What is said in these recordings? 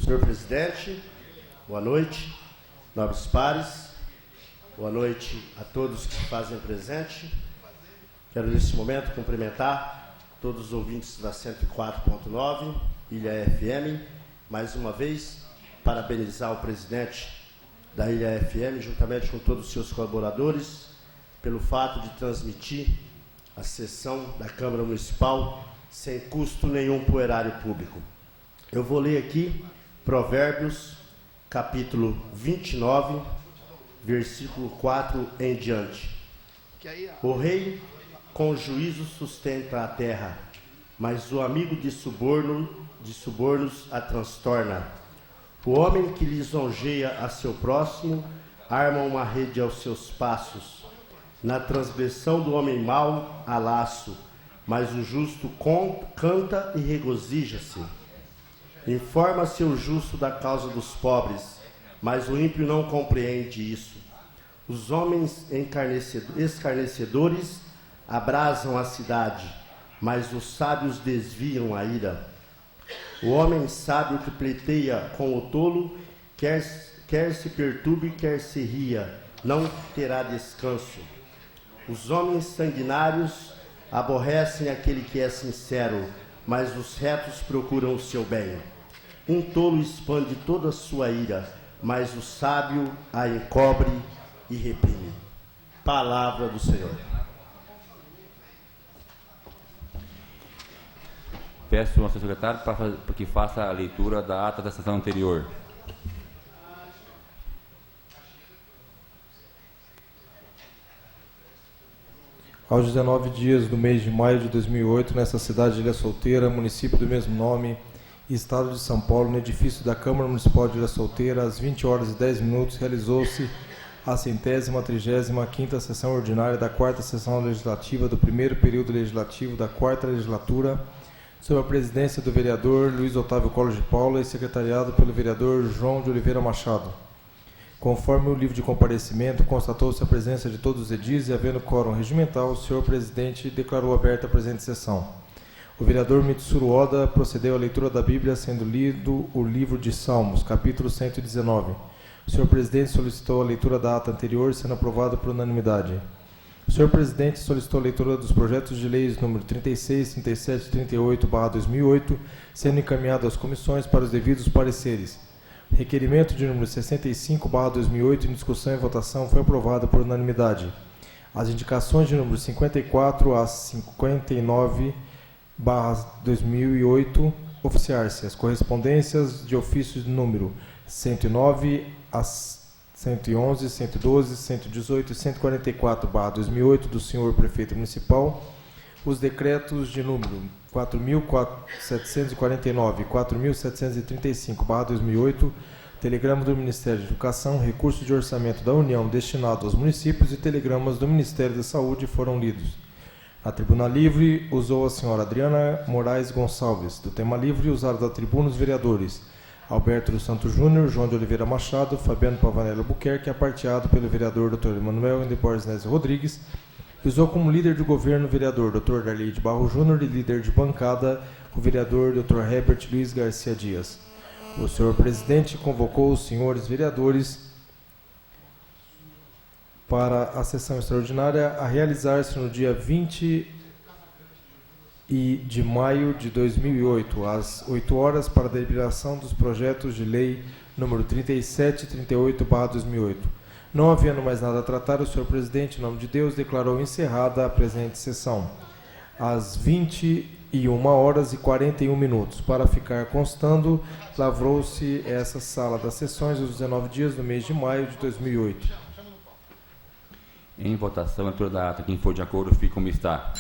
Senhor presidente, boa noite, nobres pares, boa noite a todos que se fazem presente. Quero nesse momento cumprimentar todos os ouvintes da 104.9, Ilha FM, mais uma vez, parabenizar o presidente da Ilha FM, juntamente com todos os seus colaboradores, pelo fato de transmitir a sessão da Câmara Municipal sem custo nenhum para o erário público. Eu vou ler aqui Provérbios, capítulo 29, versículo 4 em diante. O rei com juízo sustenta a terra, mas o amigo de subornos a transtorna. O homem que lisonjeia a seu próximo arma uma rede aos seus passos. Na transgressão do homem mau há laço, mas o justo canta e regozija-se. Informa-se o justo da causa dos pobres, mas o ímpio não compreende isso. Os homens escarnecedores abrasam a cidade, mas os sábios desviam a ira. O homem sábio que pleiteia com o tolo, quer se perturbe, quer se ria, não terá descanso. Os homens sanguinários aborrecem aquele que é sincero, mas os retos procuram o seu bem. Um tolo expande toda a sua ira, mas o sábio a encobre e reprime. Palavra do Senhor. Peço ao seu secretário para que faça a leitura da ata da sessão anterior. Aos 19 dias do mês de maio de 2008, nessa cidade de Ilha Solteira, município do mesmo nome, Estado de São Paulo, no edifício da Câmara Municipal de Ilha Solteira, às 20 horas e 10 minutos, realizou-se a 135ª sessão ordinária da 4ª sessão legislativa do primeiro período legislativo da 4ª legislatura, sob a presidência do vereador Luiz Otávio Collor de Paula e secretariado pelo vereador João de Oliveira Machado. Conforme o livro de comparecimento, constatou-se a presença de todos os edis e, havendo quórum regimental, o senhor presidente declarou aberta a presente sessão. O vereador Mitsuru Oda procedeu à leitura da Bíblia, sendo lido o livro de Salmos, capítulo 119. O senhor presidente solicitou a leitura da ata anterior, sendo aprovado por unanimidade. O senhor presidente solicitou a leitura dos projetos de leis número 36, 37 e 38/2008, sendo encaminhado às comissões para os devidos pareceres. O requerimento de número 65/2008, em discussão e votação, foi aprovado por unanimidade. As indicações de número 54 a 59/2008, oficiar-se. As correspondências de ofícios de número 109 a 111, 112, 118 e 144/2008 do senhor prefeito municipal, os decretos de número 4.749 e 4.735/2008, telegrama do Ministério de Educação, recursos de orçamento da União destinado aos municípios e telegramas do Ministério da Saúde foram lidos. A tribuna livre usou a senhora Adriana Moraes Gonçalves. Do tema livre usaram da tribuna os vereadores Alberto dos Santos Júnior, João de Oliveira Machado, Fabiano Pavanello Albuquerque, aparteado pelo vereador Dr. Emanuel Indeborges Nézio Rodrigues, e usou como líder de governo o vereador Dr. Darley de Barro Júnior e líder de bancada o vereador Dr. Herbert Luiz Garcia Dias. O senhor presidente convocou os senhores vereadores para a sessão extraordinária a realizar-se no dia 20 de maio de 2008, às 8 horas, para a deliberação dos projetos de lei número 37 e 38/2008. Não havendo mais nada a tratar, o senhor presidente, em nome de Deus, declarou encerrada a presente sessão. Às 21 horas e 41 minutos. Para ficar constando, lavrou-se essa sala das sessões os 19 dias do mês de maio de 2008. Em votação, a leitura da ata. Quem for de acordo, fica como está.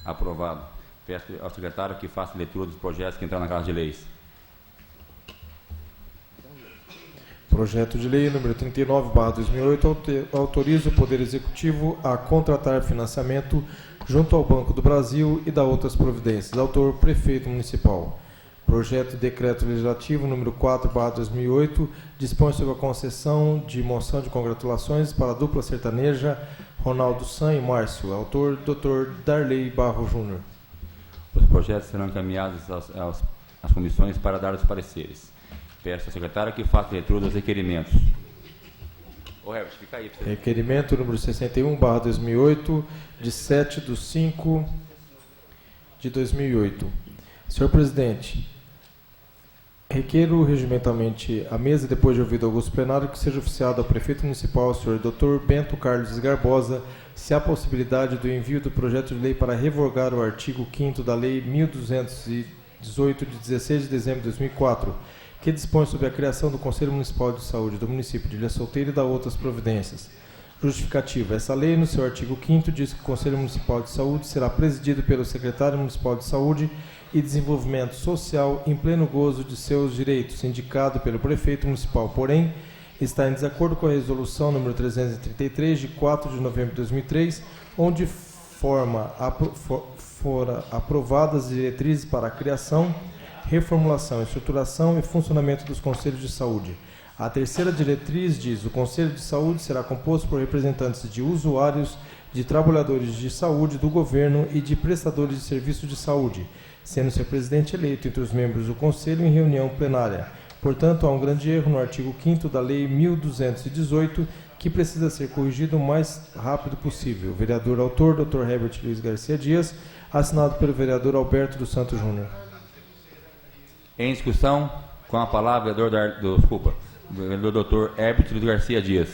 Aprovado. Peço ao secretário que faça a leitura dos projetos que entraram na Casa de Leis. Projeto de lei número 39/2008 autoriza o Poder Executivo a contratar financiamento junto ao Banco do Brasil e da outras providências. Autor, Prefeito Municipal. Projeto de Decreto Legislativo número 4/2008 dispõe sobre a concessão de moção de congratulações para a dupla sertaneja Ronaldo San e Márcio. Autor, Dr. Darley Barro Júnior. Os projetos serão encaminhados às comissões para dar os pareceres. Peço ao secretário que faça a leitura dos requerimentos. Ô, Herbert, fica aí. Requerimento número 61/2008, de 7/5/2008. Senhor presidente, requeiro regimentalmente a mesa, depois de ouvido Augusto Plenário, que seja oficiado ao prefeito municipal, senhor Dr. Bento Carlos Garbosa, se há possibilidade do envio do projeto de lei para revogar o artigo 5º da Lei 1218, de 16 de dezembro de 2004, que dispõe sobre a criação do Conselho Municipal de Saúde do município de Ilha Solteira e da outras providências. Justificativa. Essa lei, no seu artigo 5º, diz que o Conselho Municipal de Saúde será presidido pelo secretário municipal de Saúde e Desenvolvimento Social em pleno gozo de seus direitos, indicado pelo prefeito municipal. Porém, está em desacordo com a resolução número 333, de 4 de novembro de 2003, onde fora aprovadas as diretrizes para a criação, reformulação, estruturação e funcionamento dos conselhos de saúde. A terceira diretriz diz: o Conselho de Saúde será composto por representantes de usuários, de trabalhadores de saúde do governo e de prestadores de serviços de saúde, sendo seu presidente eleito entre os membros do Conselho em reunião plenária. Portanto, há um grande erro no artigo 5º da Lei 1218, que precisa ser corrigido o mais rápido possível. Vereador autor, Dr. Herbert Luiz Garcia Dias, assinado pelo vereador Alberto dos Santos Júnior. Em discussão, com a palavra, vereador Dr. Herbert Luiz Garcia Dias.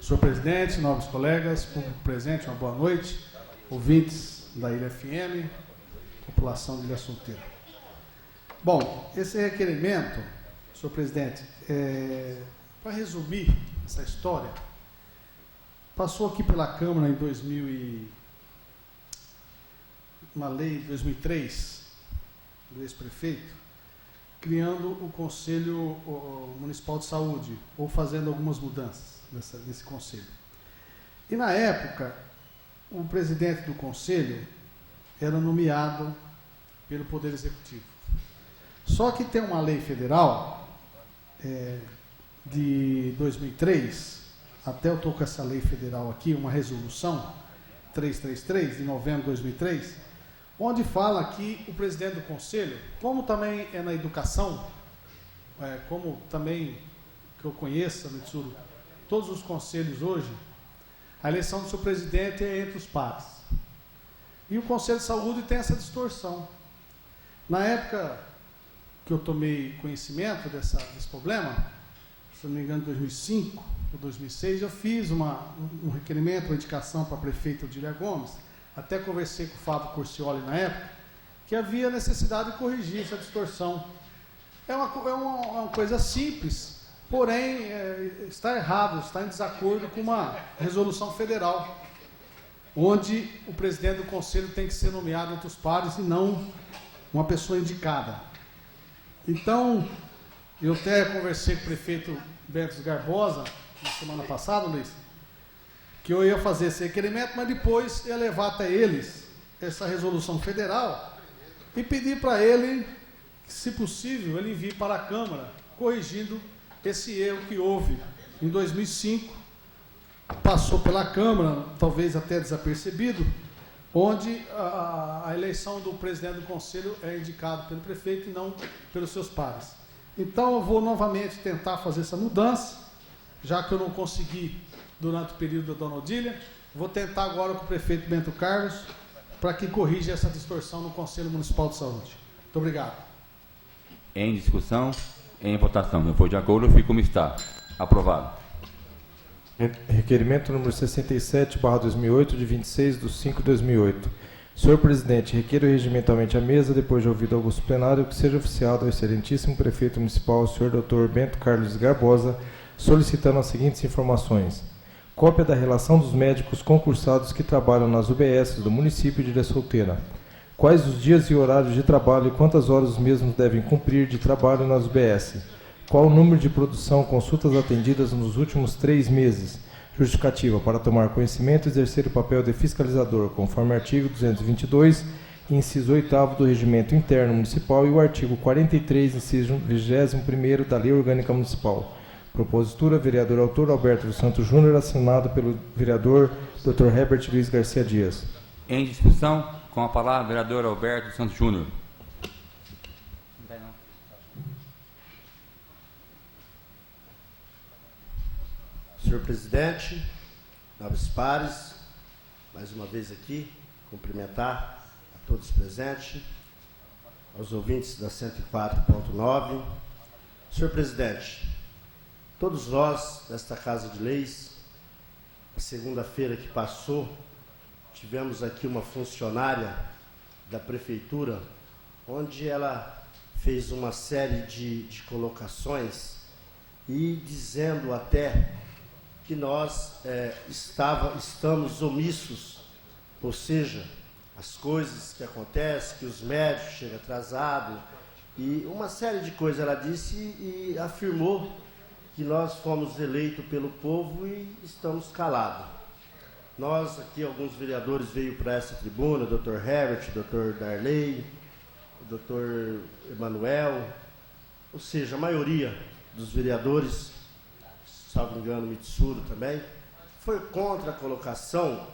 Senhor presidente, nobres colegas, público presente, uma boa noite, ouvintes da Ilha FM, população de Ilha Solteira. Bom, esse requerimento, senhor presidente, para resumir essa história, passou aqui pela Câmara em uma lei de 2003, do ex-prefeito, criando o Conselho Municipal de Saúde, ou fazendo algumas mudanças nesse conselho. E, na época, o presidente do conselho era nomeado pelo Poder Executivo. Só que tem uma lei federal de 2003, até eu estou com essa lei federal aqui, uma resolução 333, de novembro de 2003, onde fala que o presidente do conselho, como também é na educação, como também que eu conheça, Mitsuru, todos os conselhos hoje, a eleição do seu presidente é entre os pares. E o Conselho de Saúde tem essa distorção. Na época que eu tomei conhecimento desse problema, se não me engano, em 2005 ou 2006, eu fiz um requerimento, uma indicação para a prefeita Odília Gomes, até conversei com o Fábio Corcioli na época, que havia necessidade de corrigir essa distorção. É uma coisa simples, porém está errado, está em desacordo com uma resolução federal, onde o presidente do conselho tem que ser nomeado entre os pares e não uma pessoa indicada. Então, eu até conversei com o prefeito Bento Garbosa, na semana passada, Luiz, que eu ia fazer esse requerimento, mas depois ia levar até eles essa resolução federal e pedir para ele, que, se possível, ele envie para a Câmara, corrigindo esse erro que houve em 2005, passou pela Câmara, talvez até desapercebido, onde a eleição do presidente do Conselho é indicado pelo prefeito e não pelos seus pares. Então, eu vou novamente tentar fazer essa mudança, já que eu não consegui durante o período da dona Odília, vou tentar agora com o prefeito Bento Carlos, para que corrija essa distorção no Conselho Municipal de Saúde. Muito obrigado. Em discussão, em votação. Se for de acordo, fica como está. Aprovado. Requerimento número 67/2008, de 26/5/2008. Senhor presidente, requeiro regimentalmente a mesa, depois de ouvido Augusto Plenário, que seja oficiado ao excelentíssimo prefeito municipal, senhor Dr. Bento Carlos Garbosa, solicitando as seguintes informações: cópia da relação dos médicos concursados que trabalham nas UBS do município de Ilha Solteira. Quais os dias e horários de trabalho e quantas horas os mesmos devem cumprir de trabalho nas UBS? Qual o número de produção, consultas atendidas nos últimos 3 meses? Justificativa: para tomar conhecimento e exercer o papel de fiscalizador, conforme artigo 222, inciso 8º do Regimento Interno Municipal e o artigo 43, inciso 21º da Lei Orgânica Municipal. Propositura, vereador autor Alberto dos Santos Júnior, assinado pelo vereador Dr. Herbert Luiz Garcia Dias. Em discussão, com a palavra, vereador Alberto dos Santos Júnior. Senhor presidente, nobres pares, mais uma vez aqui, cumprimentar a todos presentes, aos ouvintes da 104.9. Senhor presidente, todos nós, desta Casa de Leis, a segunda-feira que passou, tivemos aqui uma funcionária da Prefeitura, onde ela fez uma série de colocações e dizendo até que nós estamos omissos, ou seja, as coisas que acontecem, que os médicos chegam atrasados, e uma série de coisas ela disse e afirmou que nós fomos eleitos pelo povo e estamos calados. Nós aqui, alguns vereadores veio para essa tribuna, o Dr. Herbert, o Dr. Darley, o Dr. Emanuel, ou seja, a maioria dos vereadores, salvo engano, Mitsuru também, foi contra a colocação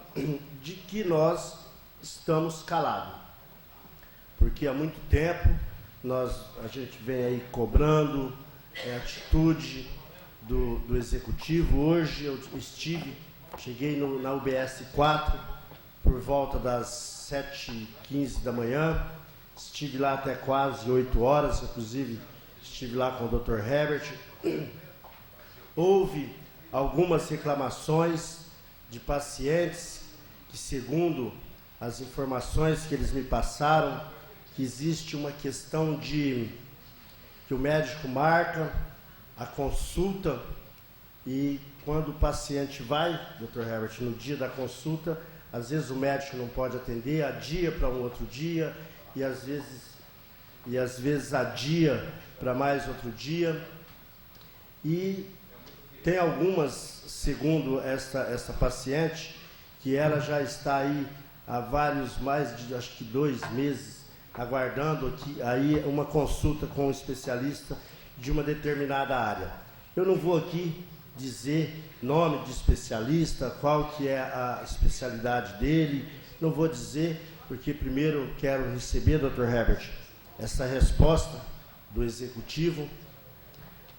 de que nós estamos calados. Porque há muito tempo a gente vem aí cobrando a atitude do Executivo. Hoje eu cheguei na UBS 4 por volta das 7h15 da manhã, estive lá até quase 8 horas, inclusive estive lá com o Dr. Herbert. Houve algumas reclamações de pacientes que, segundo as informações que eles me passaram, que existe uma questão de que o médico marca a consulta e quando o paciente vai, Dr. Herbert, no dia da consulta, às vezes o médico não pode atender, adia para um outro dia e às vezes adia para mais outro dia. E tem algumas, segundo essa paciente, que ela já está aí há mais de, acho que 2 meses, aguardando aí uma consulta com um especialista de uma determinada área. Eu não vou aqui dizer nome de especialista, qual que é a especialidade dele, não vou dizer, porque primeiro eu quero receber, Dr. Herbert, essa resposta do Executivo,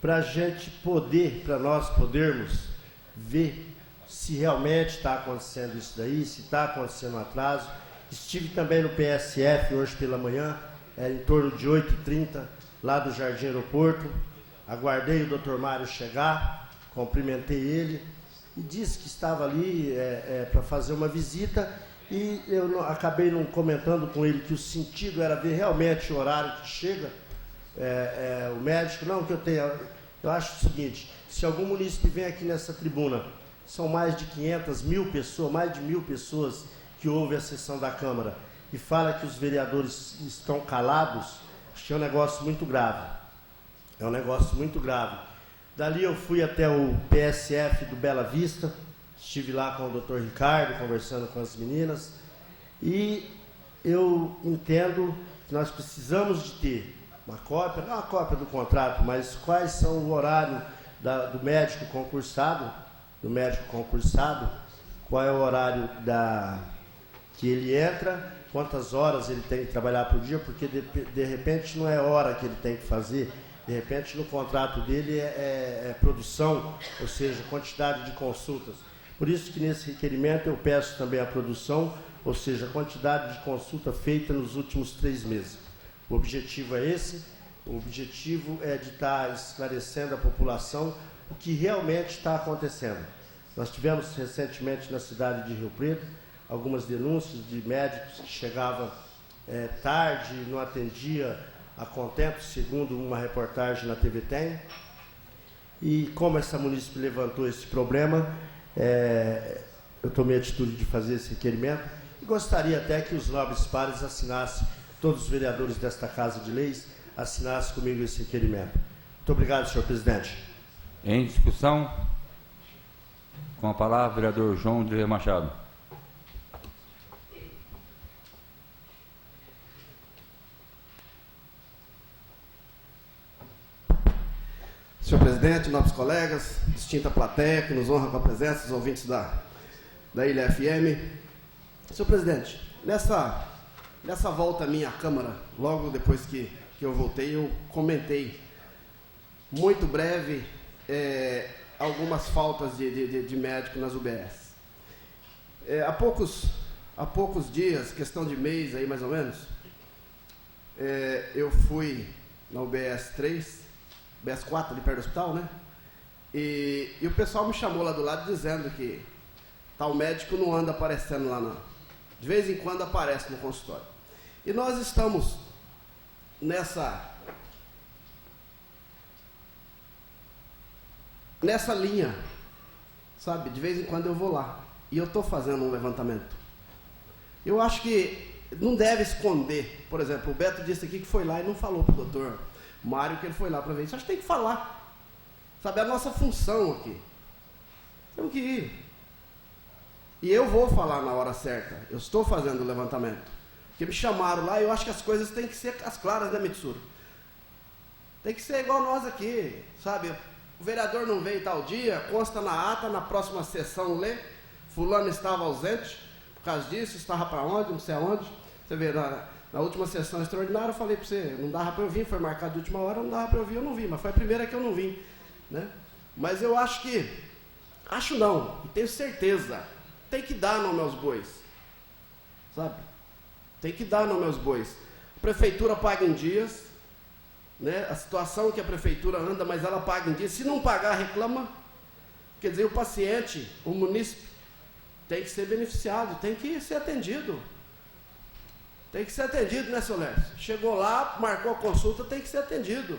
para nós podermos ver se realmente está acontecendo isso daí, se está acontecendo um atraso. Estive também no PSF hoje pela manhã, em torno de 8h30, lá do Jardim Aeroporto. Aguardei o Dr. Mário chegar, cumprimentei ele e disse que estava ali para fazer uma visita e eu acabei não comentando com ele que o sentido era ver realmente o horário que chega o médico. Não, que eu acho o seguinte, se algum munícipe vem aqui nessa tribuna, são mais de 500.000 pessoas, mais de 1.000 pessoas que ouvem a sessão da Câmara e fala que os vereadores estão calados, acho que é um negócio muito grave. É um negócio muito grave. Dali eu fui até o PSF do Bela Vista, estive lá com o Dr. Ricardo, conversando com as meninas, e eu entendo que nós precisamos de ter uma cópia, não uma cópia do contrato, mas quais são o horário do médico concursado, qual é o horário que ele entra, quantas horas ele tem que trabalhar por dia, porque de repente não é hora que ele tem que fazer, de repente no contrato dele é produção, ou seja, quantidade de consultas. Por isso que nesse requerimento eu peço também a produção, ou seja, a quantidade de consulta feita nos últimos 3 meses. O objetivo é esse, o objetivo é de estar esclarecendo a população o que realmente está acontecendo. Nós tivemos recentemente na cidade de Rio Preto algumas denúncias de médicos que chegavam tarde, não atendia a contento, segundo uma reportagem na TV Tem. E como essa munícipe levantou esse problema, eu tomei a atitude de fazer esse requerimento e gostaria até que os nobres pares assinassem, todos os vereadores desta Casa de Leis, assinassem comigo esse requerimento. Muito obrigado, senhor presidente. Em discussão, com a palavra, vereador João de Machado. Senhor presidente, nobres colegas, distinta plateia que nos honra com a presença, os ouvintes da Ilha FM. Senhor presidente, nessa volta minha à Câmara, logo depois que eu voltei, eu comentei muito breve algumas faltas de médico nas UBS. Há poucos dias, questão de mês aí mais ou menos, eu fui na UBS 3, UBS 4, ali perto do hospital, né? E o pessoal me chamou lá do lado dizendo que tal médico não anda aparecendo lá, não. De vez em quando aparece no consultório. E nós estamos nessa linha, sabe? De vez em quando eu vou lá. E eu estou fazendo um levantamento. Eu acho que não deve esconder. Por exemplo, o Beto disse aqui que foi lá e não falou para o doutor Mário que ele foi lá para ver isso. Acho que tem que falar. Sabe, é a nossa função aqui. Temos que ir. E eu vou falar na hora certa. Eu estou fazendo o levantamento. Porque me chamaram lá e eu acho que as coisas têm que ser as claras, né, Mitsuru? Tem que ser igual nós aqui, sabe? O vereador não veio tal dia, consta na ata, na próxima sessão lê. Fulano estava ausente, por causa disso, estava para onde, não sei aonde. Você vê, na última sessão extraordinária eu falei para você, não dava para eu vir, foi marcado de última hora, não dava para eu vir, eu não vim, mas foi a primeira que eu não vim, né? Mas eu acho não, e tenho certeza, tem que dar nome aos bois, sabe? Tem que dar nome aos bois. A prefeitura paga em dias, né? A situação que a prefeitura anda, mas ela paga em dias, se não pagar, reclama. Quer dizer, o paciente, o munícipe, tem que ser beneficiado, tem que ser atendido. Tem que ser atendido, né, seu Lércio? Chegou lá, marcou a consulta, tem que ser atendido.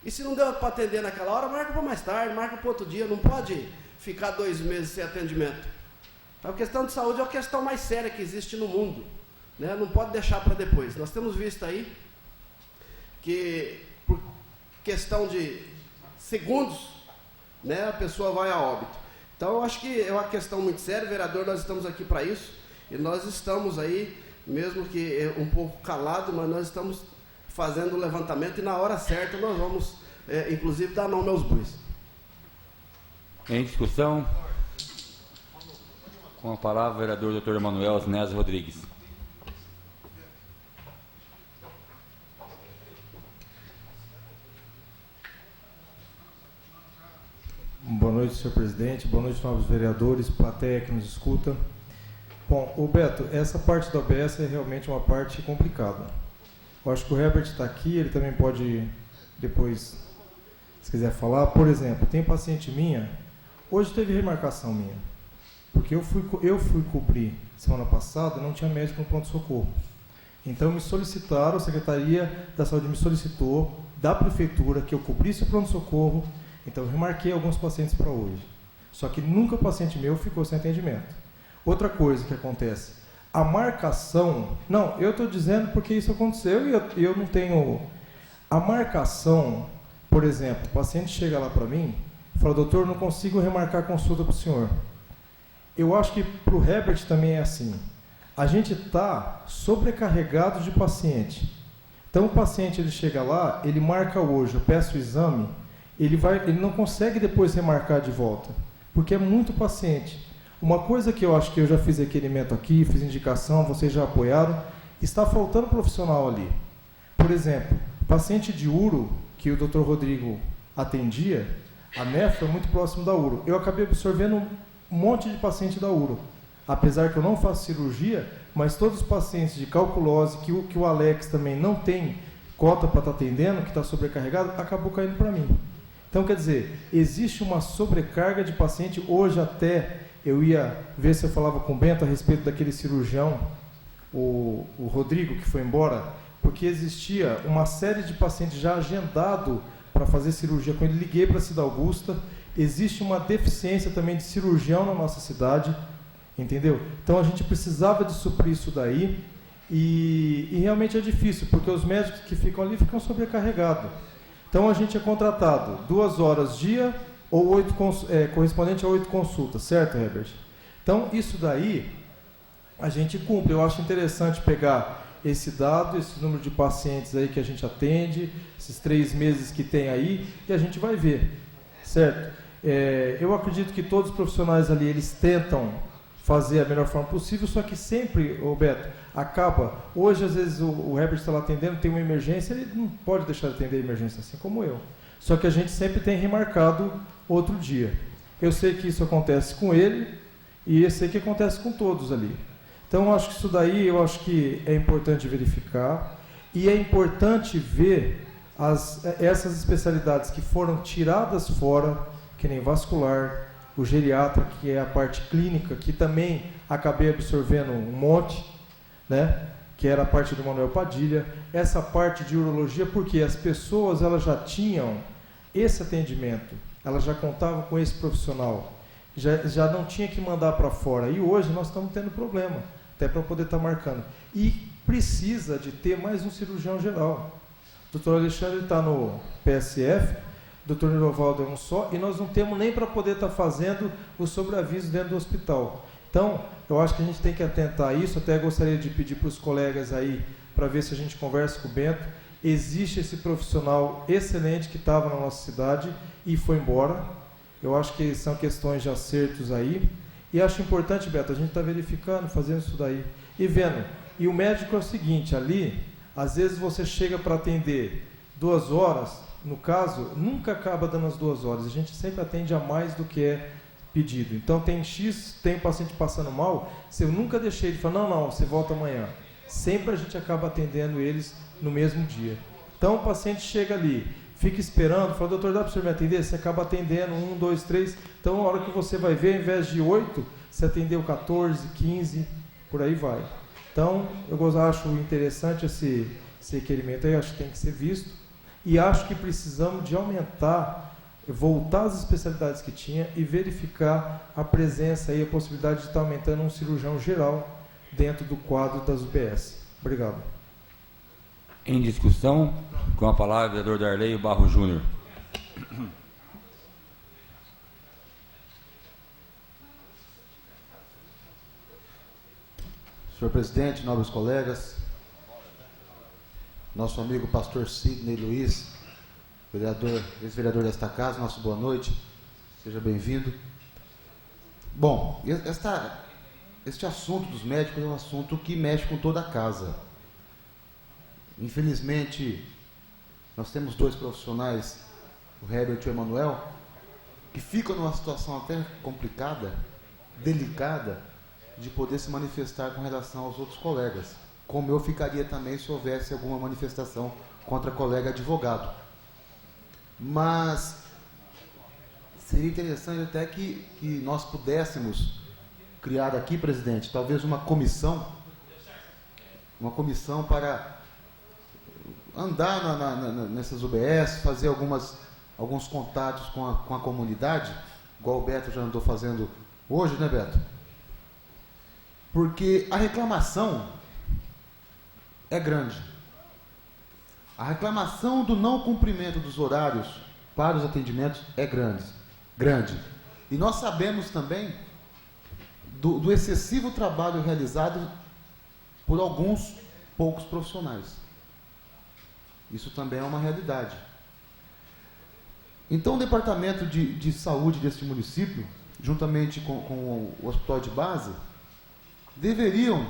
E se não deu para atender naquela hora, marca para mais tarde, marca para outro dia. Não pode ficar 2 meses sem atendimento. A questão de saúde é a questão mais séria que existe no mundo, né? Não pode deixar para depois. Nós temos visto aí que, por questão de segundos, né, a pessoa vai a óbito. Então, eu acho que é uma questão muito séria, vereador, nós estamos aqui para isso, e nós estamos aí, mesmo que um pouco calado, mas nós estamos fazendo o levantamento, e na hora certa nós vamos, inclusive, dar nome aos bois. Em discussão, com a palavra o vereador Dr. Emanuel Osnésio Rodrigues. Boa noite, senhor presidente. Boa noite, novos vereadores, plateia que nos escuta. Bom, o Beto, essa parte da OBS é realmente uma parte complicada. Eu acho que o Herbert está aqui, ele também pode depois, se quiser falar. Por exemplo, tem paciente minha, hoje teve remarcação minha, porque eu fui cobrir semana passada, não tinha médico no pronto-socorro. Então me solicitaram, a Secretaria da Saúde me solicitou da Prefeitura que eu cobrisse o pronto-socorro. Então, eu remarquei alguns pacientes para hoje. Só que nunca o paciente meu ficou sem atendimento. Outra coisa que acontece, a marcação... Não, eu estou dizendo porque isso aconteceu e eu não tenho... A marcação, por exemplo, o paciente chega lá para mim e fala, doutor, não consigo remarcar a consulta para o senhor. Eu acho que para o Herbert também é assim. A gente está sobrecarregado de paciente. Então, o paciente ele chega lá, ele marca hoje, eu peço o exame... Ele não consegue depois remarcar de volta, porque é muito paciente. Uma coisa que eu acho que eu já fiz requerimento aqui, fiz indicação, vocês já apoiaram, está faltando profissional ali. Por exemplo, paciente de uro, que o Dr. Rodrigo atendia, a nefro é muito próximo da uro. Eu acabei absorvendo um monte de paciente da uro. Apesar que eu não faço cirurgia, mas todos os pacientes de calculose, que o Alex também não tem cota para estar atendendo, que está sobrecarregado, acabou caindo para mim. Então, quer dizer, existe uma sobrecarga de paciente. Hoje até eu ia ver se eu falava com o Bento a respeito daquele cirurgião, o Rodrigo, que foi embora, porque existia uma série de pacientes já agendado para fazer cirurgia com ele. Liguei para a Cida Augusta, existe uma deficiência também de cirurgião na nossa cidade, entendeu? Então, a gente precisava de suprir isso daí e realmente é difícil, porque os médicos que ficam ali ficam sobrecarregados. Então, a gente é contratado 2 horas dia ou correspondente a 8 consultas, certo, Herbert? Então, isso daí a gente cumpre. Eu acho interessante pegar esse dado, esse número de pacientes aí que a gente atende, esses 3 meses que tem aí, e a gente vai ver, certo? Eu acredito que todos os profissionais ali, eles tentam fazer a melhor forma possível, só que sempre, Beto, acaba, hoje às vezes o Herbert está lá atendendo, tem uma emergência, ele não pode deixar de atender a emergência, assim como eu. Só que a gente sempre tem remarcado outro dia. Eu sei que isso acontece com ele e eu sei que acontece com todos ali. Então, eu acho que isso daí, eu acho que é importante verificar e é importante ver essas especialidades que foram tiradas fora, que nem vascular, o geriatra, que é a parte clínica, que também acabei absorvendo um monte, né? Que era a parte do Manuel Padilha, essa parte de urologia, porque as pessoas elas já tinham esse atendimento, elas já contavam com esse profissional, já não tinha que mandar para fora, e hoje nós estamos tendo problema, até para poder estar marcando, e precisa de ter mais um cirurgião geral. O doutor Alexandre está no PSF, o doutor Nirovaldo é um só, e nós não temos nem para poder estar fazendo o sobreaviso dentro do hospital. Então, eu acho que a gente tem que atentar a isso, até gostaria de pedir para os colegas aí, para ver se a gente conversa com o Bento. Existe esse profissional excelente que estava na nossa cidade e foi embora. Eu acho que são questões de acertos aí. E acho importante, Beto, a gente está verificando, fazendo isso daí e vendo. E o médico é o seguinte, ali, às vezes você chega para atender 2 horas, no caso, nunca acaba dando as 2 horas. A gente sempre atende a mais do que é pedido. Então tem paciente passando mal, se eu nunca deixei de falar, não, você volta amanhã. Sempre a gente acaba atendendo eles no mesmo dia. Então o paciente chega ali, fica esperando, fala, doutor, dá para o senhor me atender? Você acaba atendendo 1, 2, 3, então a hora que você vai ver, ao invés de 8, você atendeu 14, 15, por aí vai. Então, eu acho interessante esse requerimento aí, acho que tem que ser visto, e acho que precisamos de voltar às especialidades que tinha e verificar a presença e a possibilidade de estar aumentando um cirurgião geral dentro do quadro das UBS. Obrigado. Em discussão, com a palavra o vereador Darley Barro Júnior. Senhor presidente, nobres colegas, nosso amigo pastor Sidney Luiz, ex-vereador desta casa, nossa boa noite, seja bem-vindo. Bom, este assunto dos médicos é um assunto que mexe com toda a casa. Infelizmente, nós temos 2 profissionais, o Herbert e o Emanuel, que ficam numa situação até complicada, delicada, de poder se manifestar com relação aos outros colegas, como eu ficaria também se houvesse alguma manifestação contra colega advogado. Mas seria interessante até que nós pudéssemos criar aqui, presidente, talvez uma comissão para andar nessas UBS, fazer alguns contatos com a comunidade, igual o Beto já andou fazendo hoje, né, Beto? Porque a reclamação é grande. A reclamação do não cumprimento dos horários para os atendimentos é grande. E nós sabemos também do excessivo trabalho realizado por alguns poucos profissionais. Isso também é uma realidade. Então, o Departamento de Saúde deste município, juntamente com o Hospital de Base, deveriam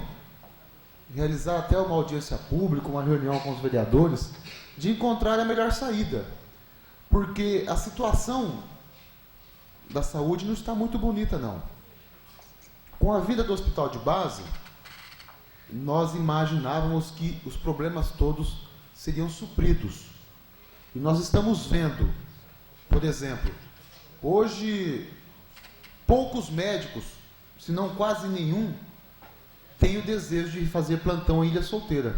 realizar até uma audiência pública, uma reunião com os vereadores, de encontrar a melhor saída. Porque a situação da saúde não está muito bonita, não. Com a vida do Hospital de Base, nós imaginávamos que os problemas todos seriam supridos. E nós estamos vendo, por exemplo, hoje, poucos médicos, se não quase nenhum, têm o desejo de fazer plantão em Ilha Solteira.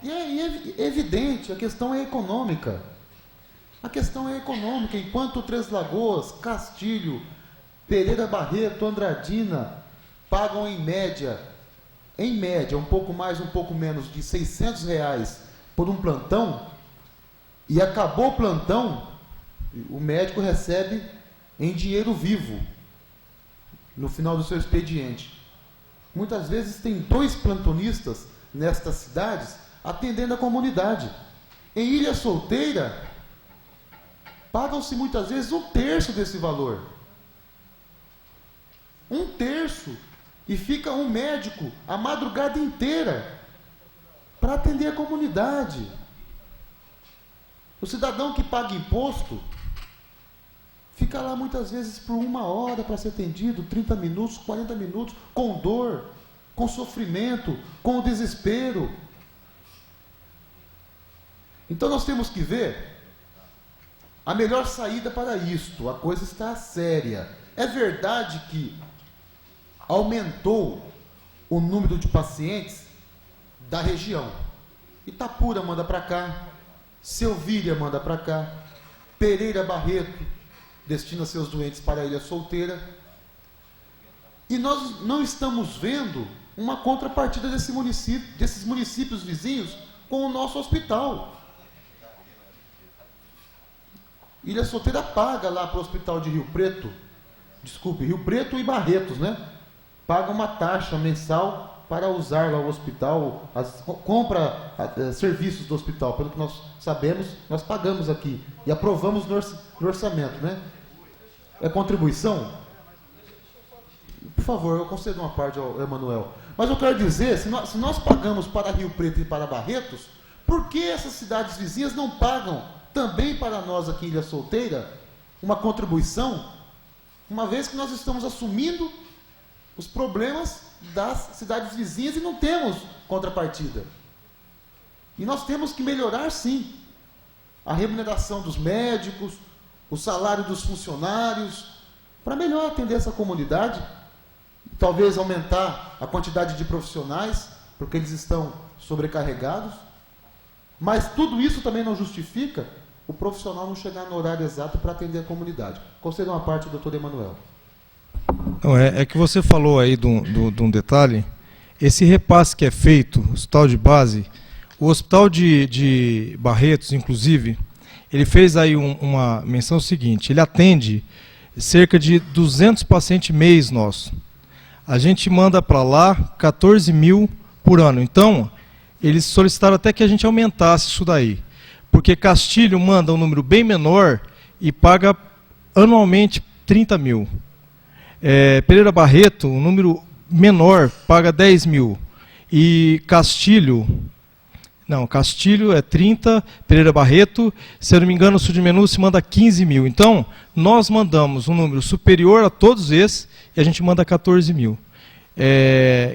E é evidente, a questão é econômica. A questão é econômica. Enquanto Três Lagoas, Castilho, Pereira Barreto, Andradina pagam em média, um pouco mais, um pouco menos, de R$600 por um plantão, e acabou o plantão, o médico recebe em dinheiro vivo, no final do seu expediente. muitas vezes tem 2 plantonistas nestas cidades atendendo a comunidade. Em Ilha Solteira, pagam-se muitas vezes 1/3 desse valor. 1/3. E fica um médico a madrugada inteira para atender a comunidade. O cidadão que paga imposto fica lá muitas vezes por 1 hora para ser atendido, 30 minutos, 40 minutos, com dor, com sofrimento, com desespero. Então nós temos que ver a melhor saída para isto. A coisa está séria. É verdade que aumentou o número de pacientes da região. Itapura manda para cá, Selvíria manda para cá, Pereira Barreto destina seus doentes para a Ilha Solteira. E nós não estamos vendo uma contrapartida desses municípios vizinhos com o nosso hospital. Ilha Solteira paga lá para o hospital de Rio Preto e Barretos, né? Paga uma taxa mensal para usar lá o hospital, compra serviços do hospital. Pelo que nós sabemos, nós pagamos aqui e aprovamos no orçamento, né? É contribuição? Por favor, eu concedo uma parte ao Emanuel. Mas eu quero dizer, se nós pagamos para Rio Preto e para Barretos, por que essas cidades vizinhas não pagam também para nós aqui em Ilha Solteira uma contribuição, uma vez que nós estamos assumindo os problemas das cidades vizinhas e não temos contrapartida? E nós temos que melhorar, sim, a remuneração dos médicos, o salário dos funcionários, para melhor atender essa comunidade, talvez aumentar a quantidade de profissionais, porque eles estão sobrecarregados. Mas tudo isso também não justifica o profissional não chegar no horário exato para atender a comunidade. Concedo uma parte, doutor Emanuel. Não, é que você falou aí de um detalhe. Esse repasse que é feito, o hospital de base, o hospital de Barretos, inclusive, ele fez aí uma menção seguinte: ele atende cerca de 200 pacientes mês nossos. A gente manda para lá 14 mil por ano. Então, eles solicitaram até que a gente aumentasse isso daí. Porque Castilho manda um número bem menor e paga anualmente 30 mil. Pereira Barreto, um número menor, paga 10 mil. E Castilho é 30, Pereira Barreto, se eu não me engano, o Sudmenu se manda 15 mil. Então, nós mandamos um número superior a todos esses e a gente manda 14 mil.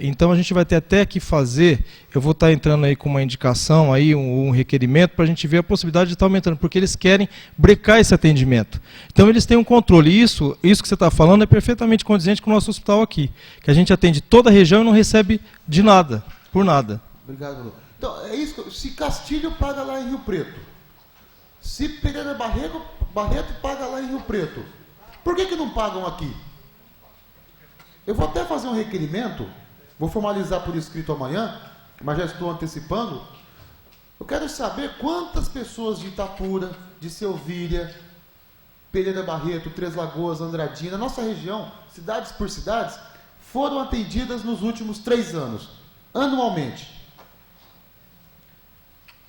Então, a gente vai ter até que fazer, eu vou estar entrando aí com uma indicação, aí, um requerimento, para a gente ver a possibilidade de estar aumentando, porque eles querem brecar esse atendimento. Então, eles têm um controle. Isso que você está falando é perfeitamente condizente com o nosso hospital aqui, que a gente atende toda a região e não recebe de nada, por nada. Obrigado, doutor. Então, é isso. Se Castilho paga lá em Rio Preto, se Pereira Barreto paga lá em Rio Preto, por que não pagam aqui? Eu vou até fazer um requerimento, vou formalizar por escrito amanhã, mas já estou antecipando. Eu quero saber quantas pessoas de Itapura, de Selvíria, Pereira Barreto, Três Lagoas, Andradina, nossa região, cidades por cidades, foram atendidas nos últimos 3 anos, anualmente.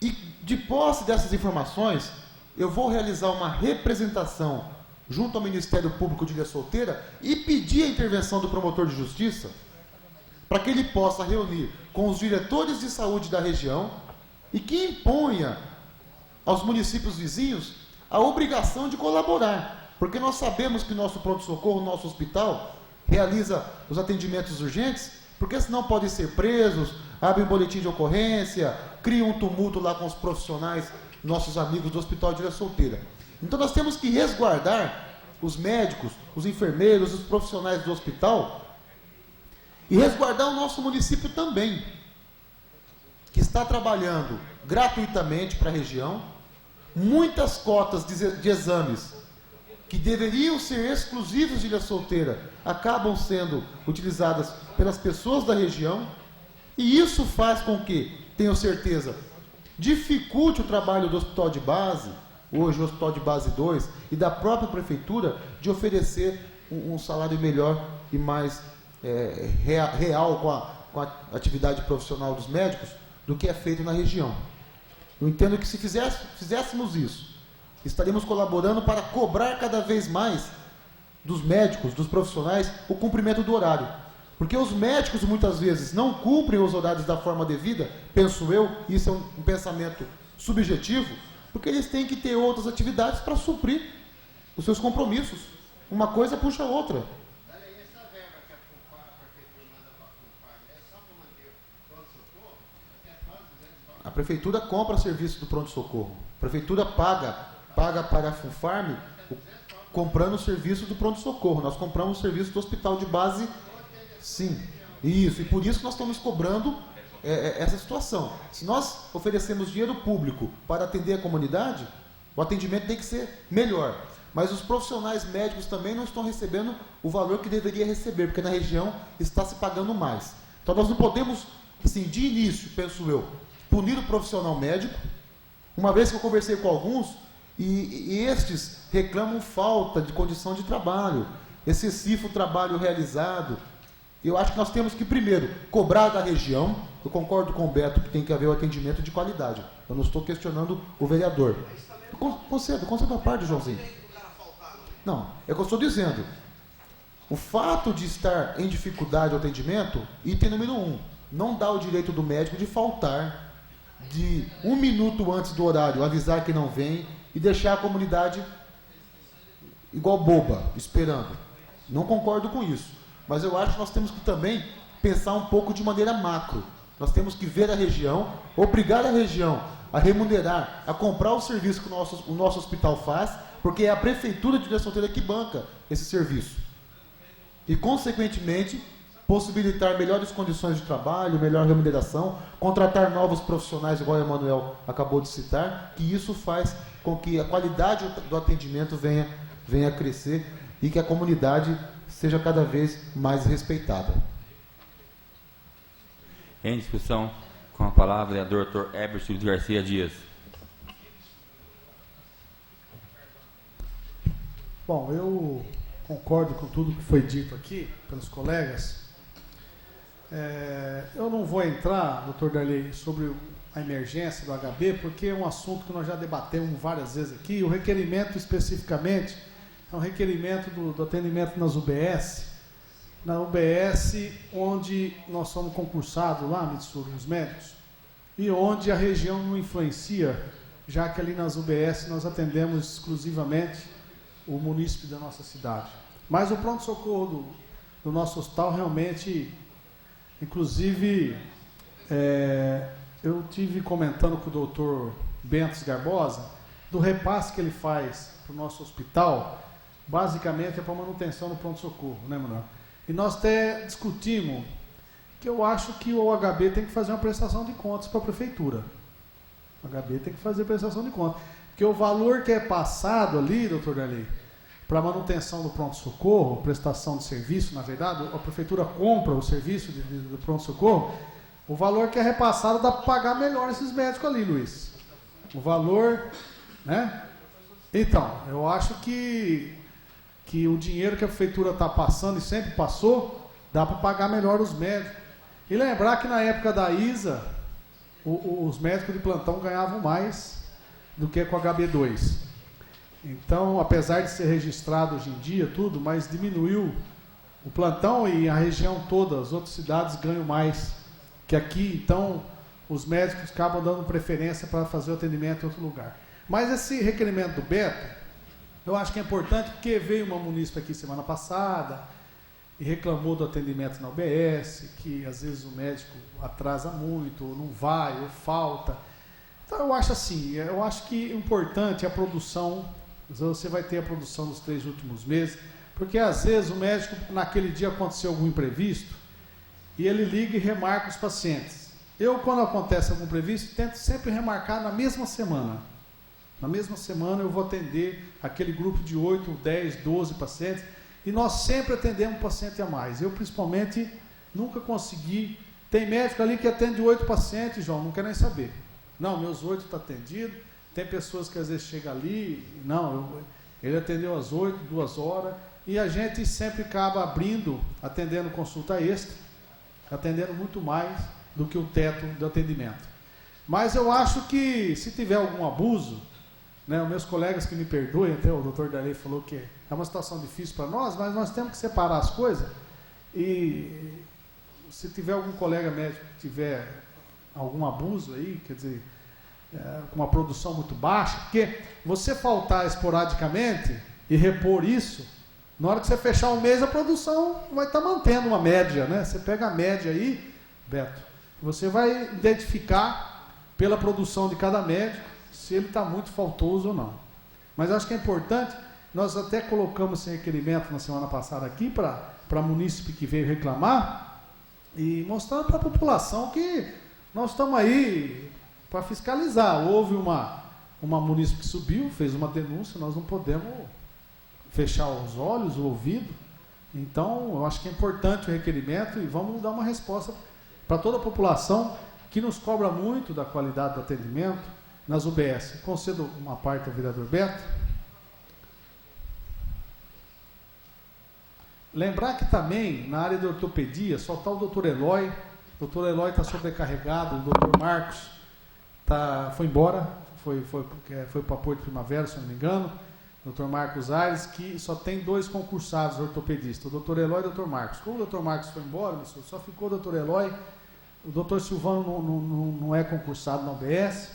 E de posse dessas informações, eu vou realizar uma representação junto ao Ministério Público de Ilha Solteira e pedir a intervenção do promotor de justiça para que ele possa reunir com os diretores de saúde da região e que imponha aos municípios vizinhos a obrigação de colaborar, porque nós sabemos que o nosso pronto-socorro, o nosso hospital, realiza os atendimentos urgentes, porque senão podem ser presos, abrem um boletim de ocorrência, criam um tumulto lá com os profissionais, nossos amigos do Hospital de Ilha Solteira. Então nós temos que resguardar os médicos, os enfermeiros, os profissionais do hospital e resguardar o nosso município também, que está trabalhando gratuitamente para a região. Muitas cotas de exames que deveriam ser exclusivos de Ilha Solteira acabam sendo utilizadas pelas pessoas da região, e isso faz com que, tenho certeza, dificulte o trabalho do hospital de base, hoje o Hospital de Base 2, e da própria Prefeitura, de oferecer um salário melhor e mais real com a atividade profissional dos médicos do que é feito na região. Eu entendo que se fizéssemos isso, estaríamos colaborando para cobrar cada vez mais dos médicos, dos profissionais, o cumprimento do horário. Porque os médicos muitas vezes não cumprem os horários da forma devida, penso eu, isso é um pensamento subjetivo, porque eles têm que ter outras atividades para suprir os seus compromissos. Uma coisa puxa a outra. A prefeitura compra serviço do pronto-socorro. A prefeitura paga para a FUNFARM comprando o serviço do pronto-socorro. Nós compramos o serviço do hospital de base, sim. Isso, e por isso que nós estamos cobrando essa situação. Se nós oferecemos dinheiro público para atender a comunidade, o atendimento tem que ser melhor. Mas os profissionais médicos também não estão recebendo o valor que deveria receber, porque na região está se pagando mais. Então nós não podemos, assim, de início, penso eu, punir o profissional médico, uma vez que eu conversei com alguns, e estes reclamam falta de condição de trabalho, excessivo trabalho realizado. Eu acho que nós temos que, primeiro, cobrar da região. Eu concordo com o Beto que tem que haver o atendimento de qualidade. Eu não estou questionando o vereador. Concedo a parte, Joãozinho. Não, é o que eu estou dizendo. O fato de estar em dificuldade o atendimento, item número 1, não dá o direito do médico de faltar, de 1 minuto antes do horário avisar que não vem e deixar a comunidade igual boba, esperando. Não concordo com isso. Mas eu acho que nós temos que também pensar um pouco de maneira macro. Nós temos que ver a região, obrigar a região a remunerar, a comprar o serviço que o nosso hospital faz, porque é a prefeitura de Ilha Solteira que banca esse serviço. E, consequentemente, possibilitar melhores condições de trabalho, melhor remuneração, contratar novos profissionais, igual o Emanuel acabou de citar, que isso faz com que a qualidade do atendimento venha a crescer e que a comunidade seja cada vez mais respeitada. Em discussão, com a palavra, é o Dr. Herbert Garcia Dias. Bom, eu concordo com tudo que foi dito aqui pelos colegas. Eu não vou entrar, doutor Darley, sobre a emergência do HB, porque é um assunto que nós já debatemos várias vezes aqui. O requerimento, especificamente, é um requerimento do atendimento nas UBS. Na UBS, onde nós somos concursados lá, Mitsuru, os médicos, e onde a região não influencia, já que ali nas UBS nós atendemos exclusivamente o munícipe da nossa cidade. Mas o pronto-socorro do nosso hospital realmente, inclusive, eu tive comentando com o doutor Bentes Garbosa, do repasse que ele faz para o nosso hospital, basicamente é para manutenção do pronto-socorro, né, Manuel? E nós até discutimos que eu acho que o OHB tem que fazer uma prestação de contas para a prefeitura. O OHB tem que fazer prestação de contas. Porque o valor que é passado ali, doutor Darley, para manutenção do pronto-socorro, prestação de serviço, na verdade, a prefeitura compra o serviço do pronto-socorro, o valor que é repassado dá para pagar melhor esses médicos ali, Luiz. O valor, né? Então, eu acho que o dinheiro que a prefeitura está passando e sempre passou, dá para pagar melhor os médicos. E lembrar que na época da ISA, os médicos de plantão ganhavam mais do que com a HB2. Então, apesar de ser registrado hoje em dia tudo, mas diminuiu o plantão e a região toda, as outras cidades ganham mais que aqui. Então, os médicos acabam dando preferência para fazer o atendimento em outro lugar. Mas esse requerimento do Beto, eu acho que é importante porque veio uma munícipe aqui semana passada e reclamou do atendimento na UBS, que às vezes o médico atrasa muito, ou não vai, ou falta. Então eu acho assim, eu acho que é importante a produção, você vai ter a produção dos 3 últimos meses, porque às vezes o médico, naquele dia aconteceu algum imprevisto, e ele liga e remarca os pacientes. Eu, quando acontece algum imprevisto, tento sempre remarcar na mesma semana. Na mesma semana eu vou atender aquele grupo de 8, 10, 12 pacientes, e nós sempre atendemos paciente a mais. Eu, principalmente, nunca consegui. Tem médico ali que atende 8 pacientes, João, não quer nem saber. Não, meus 8 estão atendidos. Tem pessoas que às vezes chegam ali, não, ele atendeu às 8, 2 horas, e a gente sempre acaba abrindo, atendendo consulta extra, atendendo muito mais do que o teto do atendimento. Mas eu acho que, se tiver algum abuso, né, os meus colegas que me perdoem, até o doutor Darley falou que é uma situação difícil para nós, mas nós temos que separar as coisas, e se tiver algum colega médico que tiver algum abuso aí, quer dizer, com uma produção muito baixa, porque você faltar esporadicamente e repor isso, na hora que você fechar um mês, a produção vai estar mantendo uma média, né? Você pega a média aí, Beto, você vai identificar pela produção de cada médico se ele está muito faltoso ou não. Mas acho que é importante, nós até colocamos esse requerimento na semana passada aqui para munícipe que veio reclamar e mostrando para a população que nós estamos aí para fiscalizar. Houve uma munícipe que subiu, fez uma denúncia, nós não podemos fechar os olhos, o ouvido. Então, eu acho que é importante o requerimento e vamos dar uma resposta para toda a população que nos cobra muito da qualidade do atendimento nas UBS. Concedo uma parte ao vereador Beto. Lembrar que também, na área de ortopedia, só está o doutor Eloy. O doutor Eloy está sobrecarregado, o doutor Marcos foi embora, foi para Porto Primavera, se não me engano. O doutor Marcos Aires, que só tem 2 concursados ortopedistas, o doutor Eloy e o doutor Marcos. Como o doutor Marcos foi embora, só ficou o doutor Eloy. O doutor Silvano não é concursado na UBS.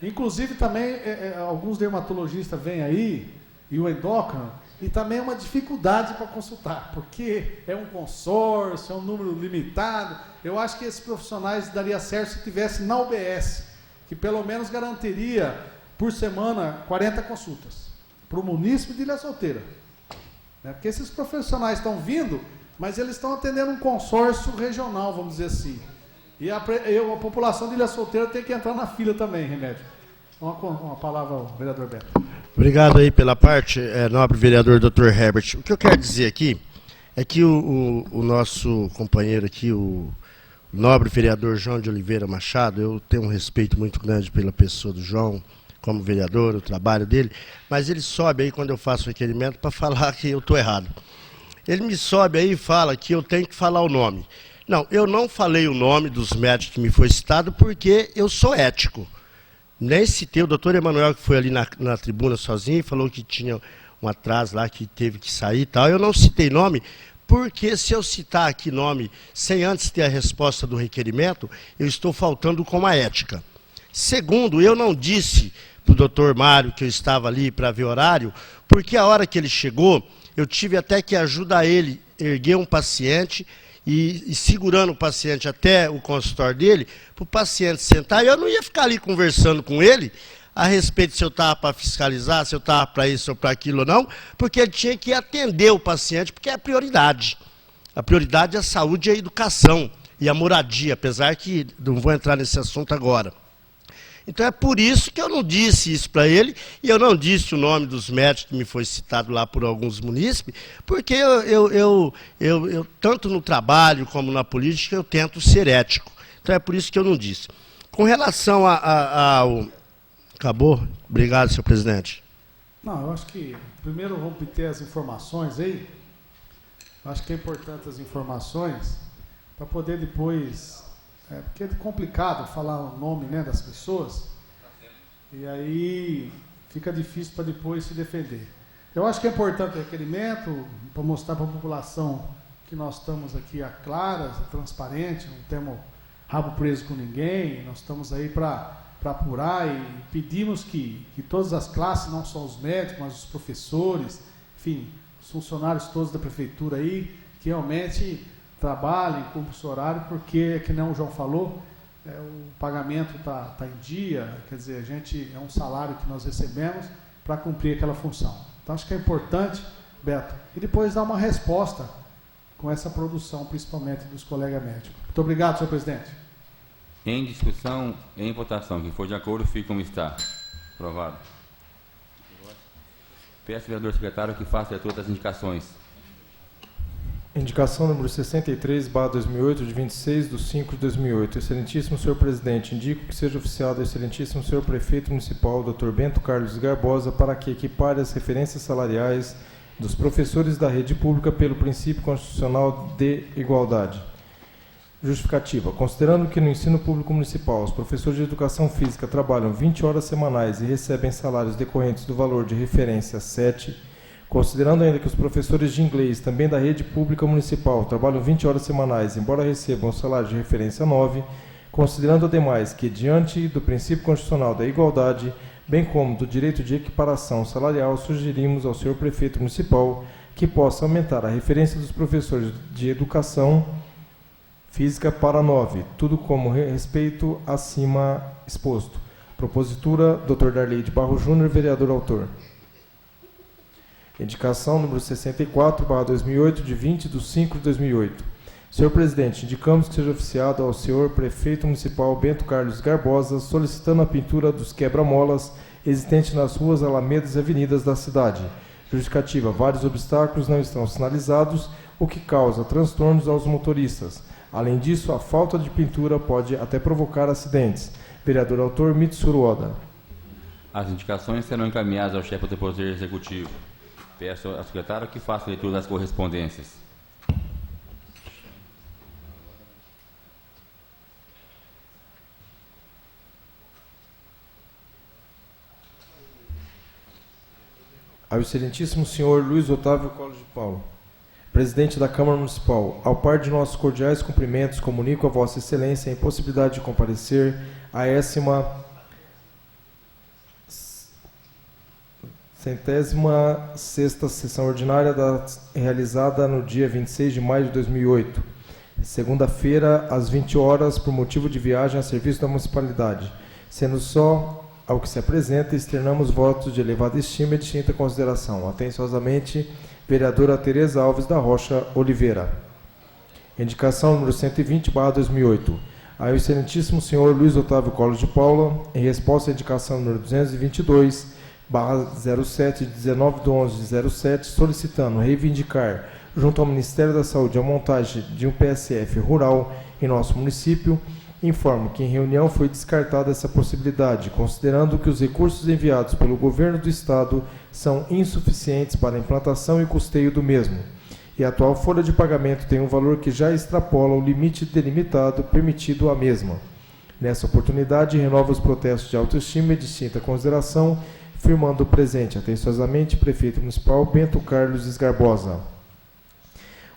Inclusive, também, alguns dermatologistas vêm aí, e o endócrino, e também é uma dificuldade para consultar, porque é um consórcio, é um número limitado. Eu acho que esses profissionais daria certo se tivesse na UBS, que pelo menos garantiria, por semana, 40 consultas, para o munícipe de Ilha Solteira. Porque esses profissionais estão vindo, mas eles estão atendendo um consórcio regional, vamos dizer assim. E a população de Ilha Solteira tem que entrar na fila também, Remédio. Uma palavra ao vereador Beto. Obrigado aí pela parte, nobre vereador Dr. Herbert. O que eu quero dizer aqui é que o nosso companheiro aqui, o nobre vereador João de Oliveira Machado, eu tenho um respeito muito grande pela pessoa do João, como vereador, o trabalho dele, mas ele sobe aí quando eu faço requerimento para falar que eu estou errado. Ele me sobe aí e fala que eu tenho que falar o nome. Não, eu não falei o nome dos médicos que me foi citado porque eu sou ético. Nem citei o doutor Emanuel, que foi ali na tribuna sozinho, falou que tinha um atraso lá, que teve que sair e tal. Eu não citei nome, porque se eu citar aqui nome sem antes ter a resposta do requerimento, eu estou faltando com a ética. Segundo, eu não disse para o doutor Mário que eu estava ali para ver horário, porque a hora que ele chegou, eu tive até que ajudar ele a erguer um paciente e segurando o paciente até o consultório dele, para o paciente sentar, e eu não ia ficar ali conversando com ele a respeito se eu estava para fiscalizar, se eu estava para isso ou para aquilo ou não, porque ele tinha que atender o paciente, porque é a prioridade. A prioridade é a saúde e a educação e a moradia, apesar que não vou entrar nesse assunto agora. Então é por isso que eu não disse isso para ele, e eu não disse o nome dos médicos que me foi citado lá por alguns munícipes, porque eu tanto no trabalho como na política, eu tento ser ético. Então é por isso que eu não disse. Com relação ao... Acabou? Obrigado, senhor presidente. Não, eu acho que primeiro vamos obter as informações aí. Eu acho que é importante as informações para poder depois... porque é complicado falar o nome, né, das pessoas, e aí fica difícil para depois se defender. Eu acho que é importante o requerimento para mostrar para a população que nós estamos aqui a claras, transparente, não temos rabo preso com ninguém, nós estamos aí para apurar e pedimos que todas as classes, não só os médicos, mas os professores, enfim, os funcionários todos da prefeitura aí, que realmente trabalhem, cumprem o seu horário, porque, que nem o João falou, o pagamento está em dia, quer dizer, é um salário que nós recebemos para cumprir aquela função. Então, acho que é importante, Beto, e depois dar uma resposta com essa produção, principalmente dos colegas médicos. Muito obrigado, senhor presidente. Em discussão, em votação, quem for de acordo, fica como está. Aprovado. Peço ao vereador secretário que faça a leitura das indicações. Indicação número 63/2008, de 26/5/2008. Excelentíssimo senhor presidente, indico que seja oficiado ao excelentíssimo senhor prefeito municipal, Dr. Bento Carlos Garbosa, para que equipare as referências salariais dos professores da rede pública pelo princípio constitucional de igualdade. Justificativa. Considerando que no ensino público municipal os professores de educação física trabalham 20 horas semanais e recebem salários decorrentes do valor de referência 7, considerando ainda que os professores de inglês também da rede pública municipal trabalham 20 horas semanais, embora recebam salário de referência 9, considerando ademais que, diante do princípio constitucional da igualdade, bem como do direito de equiparação salarial, sugerimos ao senhor prefeito municipal que possa aumentar a referência dos professores de educação física para 9, tudo como respeito acima exposto. Propositura, Dr. Darley de Barro Júnior, vereador autor. Indicação número 64/2008, de 20/5/2008. Senhor presidente, indicamos que seja oficiado ao senhor prefeito municipal Bento Carlos Garbosa, solicitando a pintura dos quebra-molas existentes nas ruas, alamedas e avenidas da cidade. Justificativa: vários obstáculos não estão sinalizados, o que causa transtornos aos motoristas. Além disso, a falta de pintura pode até provocar acidentes. Vereador autor Mitsuru Oda. As indicações serão encaminhadas ao chefe do Poder Executivo. Peço ao secretário que faça a leitura das correspondências. Ao excelentíssimo senhor Luiz Otávio Collor de Paulo, presidente da Câmara Municipal, ao par de nossos cordiais cumprimentos, comunico a Vossa Excelência a impossibilidade de comparecer à 106ª sessão ordinária realizada no dia 26 de maio de 2008, segunda-feira, às 20 horas, por motivo de viagem a serviço da municipalidade. Sendo só ao que se apresenta, externamos votos de elevada estima e distinta consideração. Atenciosamente, vereadora Tereza Alves da Rocha Oliveira. Indicação número 120/2008. Ao excelentíssimo senhor Luiz Otávio Collor de Paulo, em resposta à indicação número 222/07, de 19/11/07, solicitando reivindicar, junto ao Ministério da Saúde, a montagem de um PSF rural em nosso município, informo que em reunião foi descartada essa possibilidade, considerando que os recursos enviados pelo governo do estado são insuficientes para a implantação e custeio do mesmo, e a atual folha de pagamento tem um valor que já extrapola o limite delimitado permitido à mesma. Nessa oportunidade, renovo os protestos de autoestima e distinta consideração, firmando o presente atenciosamente prefeito municipal Bento Carlos Esgarbosa.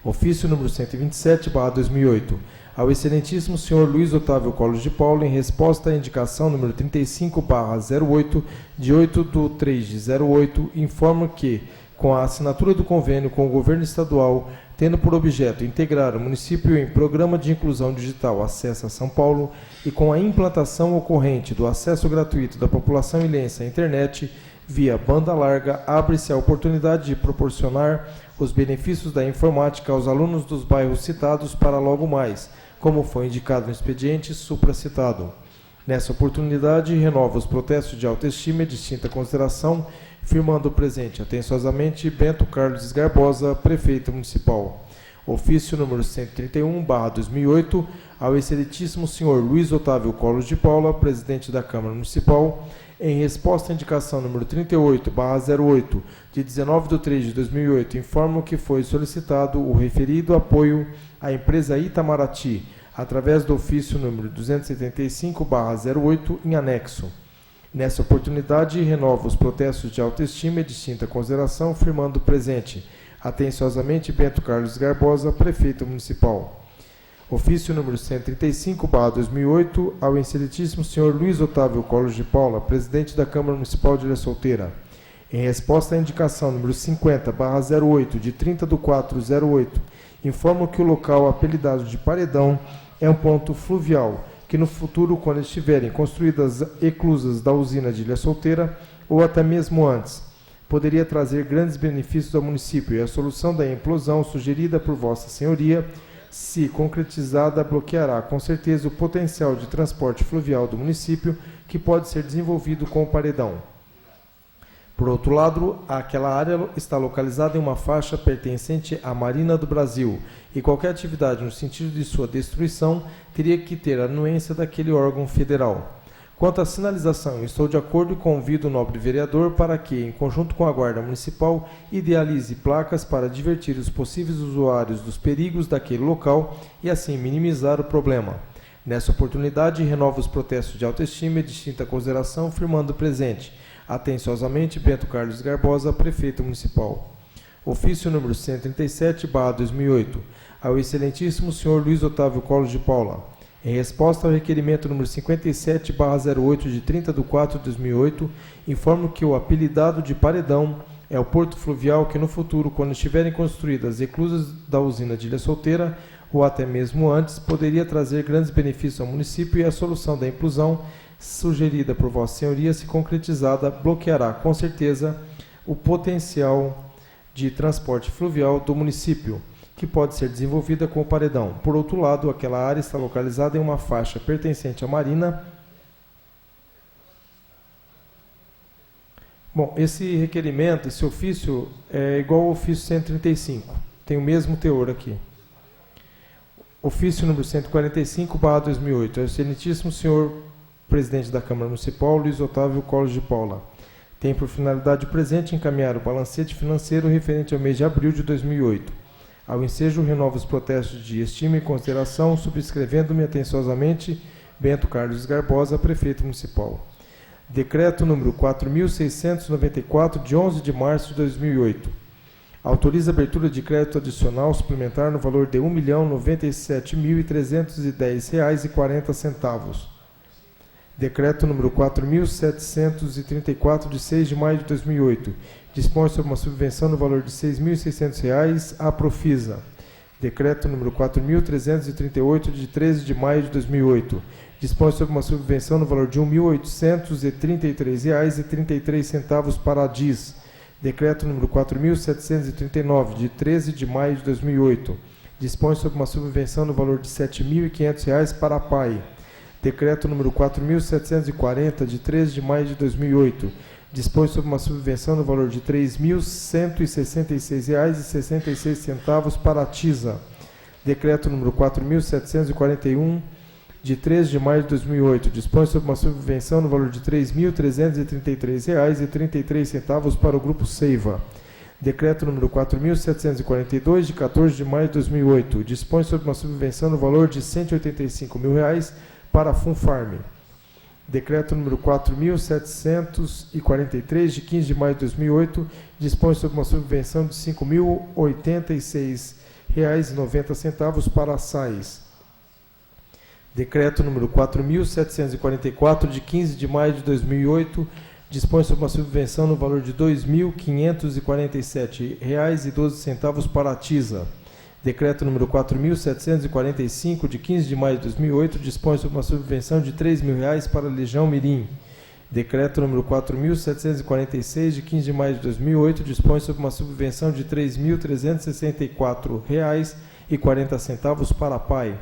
Ofício número 127/2008. Ao excelentíssimo senhor Luiz Otávio Collor de Paulo, em resposta à indicação número 35/08, de 8/3/08, informo que, com a assinatura do convênio com o governo estadual, tendo por objeto integrar o município em Programa de Inclusão Digital Acesso a São Paulo e com a implantação ocorrente do acesso gratuito da população ilhense à internet via banda larga, abre-se a oportunidade de proporcionar os benefícios da informática aos alunos dos bairros citados para logo mais, como foi indicado no expediente supracitado. Nessa oportunidade, renovo os protestos de autoestima e distinta consideração, firmando o presente atenciosamente Bento Carlos Esgarbosa, prefeito municipal. Ofício número 131/2008, ao excelentíssimo senhor Luiz Otávio Collor de Paula, presidente da Câmara Municipal, em resposta à indicação número 38/08, de 19/3/2008, informo que foi solicitado o referido apoio à empresa Itamaraty, através do ofício número 275/08, em anexo. Nessa oportunidade, renovo os protestos de autoestima e distinta consideração, firmando presente atenciosamente Bento Carlos Garbosa, prefeito municipal. Ofício número 135/2008, ao excelentíssimo senhor Luiz Otávio Collor de Paula, presidente da Câmara Municipal de Ilha Solteira. Em resposta à indicação número 50/08, de 30/4/08, informo que o local apelidado de Paredão é um ponto fluvial, que no futuro, quando estiverem construídas eclusas da usina de Ilha Solteira, ou até mesmo antes, poderia trazer grandes benefícios ao município, e a solução da implosão sugerida por Vossa Senhoria, se concretizada, bloqueará com certeza o potencial de transporte fluvial do município, que pode ser desenvolvido com o paredão. Por outro lado, aquela área está localizada em uma faixa pertencente à Marinha do Brasil, e qualquer atividade no sentido de sua destruição teria que ter a anuência daquele órgão federal. Quanto à sinalização, estou de acordo e convido o nobre vereador para que, em conjunto com a Guarda Municipal, idealize placas para divertir os possíveis usuários dos perigos daquele local e assim minimizar o problema. Nessa oportunidade, renovo os protestos de autoestima e distinta consideração, firmando presente. Atenciosamente, Bento Carlos Garbosa, Prefeito Municipal. Ofício número 137/2008, ao excelentíssimo senhor Luiz Otávio Colos de Paula. Em resposta ao requerimento número 57/08 de 30/4/2008, informo que o apelidado de Paredão é o porto fluvial que no futuro, quando estiverem construídas as reclusas da usina de Ilha Solteira, ou até mesmo antes, poderia trazer grandes benefícios ao município, e a solução da inclusão sugerida por Vossa Senhoria, se concretizada, bloqueará com certeza o potencial de transporte fluvial do município, que pode ser desenvolvida com o Paredão. Por outro lado, aquela área está localizada em uma faixa pertencente à Marina. Bom, esse requerimento, esse ofício é igual ao ofício 135, tem o mesmo teor aqui. Ofício número 145/2008, ao excelentíssimo senhor presidente da Câmara Municipal, Luiz Otávio Colos de Paula. Tem por finalidade presente encaminhar o balancete financeiro referente ao mês de abril de 2008. Ao ensejo, renovo os protestos de estima e consideração, subscrevendo-me atenciosamente Bento Carlos Garbosa, Prefeito Municipal. Decreto número 4.694, de 11 de março de 2008. Autoriza a abertura de crédito adicional suplementar no valor de R$ 1.097.310,40. Decreto número 4.734, de 6 de maio de 2008. Dispõe sobre uma subvenção no valor de R$ 6.600 à Profisa. Decreto número 4.338, de 13 de maio de 2008. Dispõe sobre uma subvenção no valor de R$ 1.833,33 para a DIS. Decreto número 4.739, de 13 de maio de 2008. Dispõe sobre uma subvenção no valor de R$ 7.500 para a PAI. Decreto número 4.740, de 13 de maio de 2008. Dispõe sobre uma subvenção no valor de R$ 3.166,66 para a TISA. Decreto número 4.741, de 13 de maio de 2008. Dispõe sobre uma subvenção no valor de R$ 3.333,33 para o Grupo Seiva. Decreto número 4.742, de 14 de maio de 2008. Dispõe sobre uma subvenção no valor de R$ 185.000 para a Funfarm. Decreto número 4.743, de 15 de maio de 2008, dispõe sobre uma subvenção de R$ 5.086,90 para a SAIS. Decreto número 4.744, de 15 de maio de 2008, dispõe sobre uma subvenção no valor de R$ 2.547,12 para a TISA. Decreto número 4.745, de 15 de maio de 2008, dispõe sobre uma subvenção de R$ 3.000 para a Legião Mirim. Decreto número 4.746, de 15 de maio de 2008, dispõe sobre uma subvenção de R$ 3.364,40 para a PAI.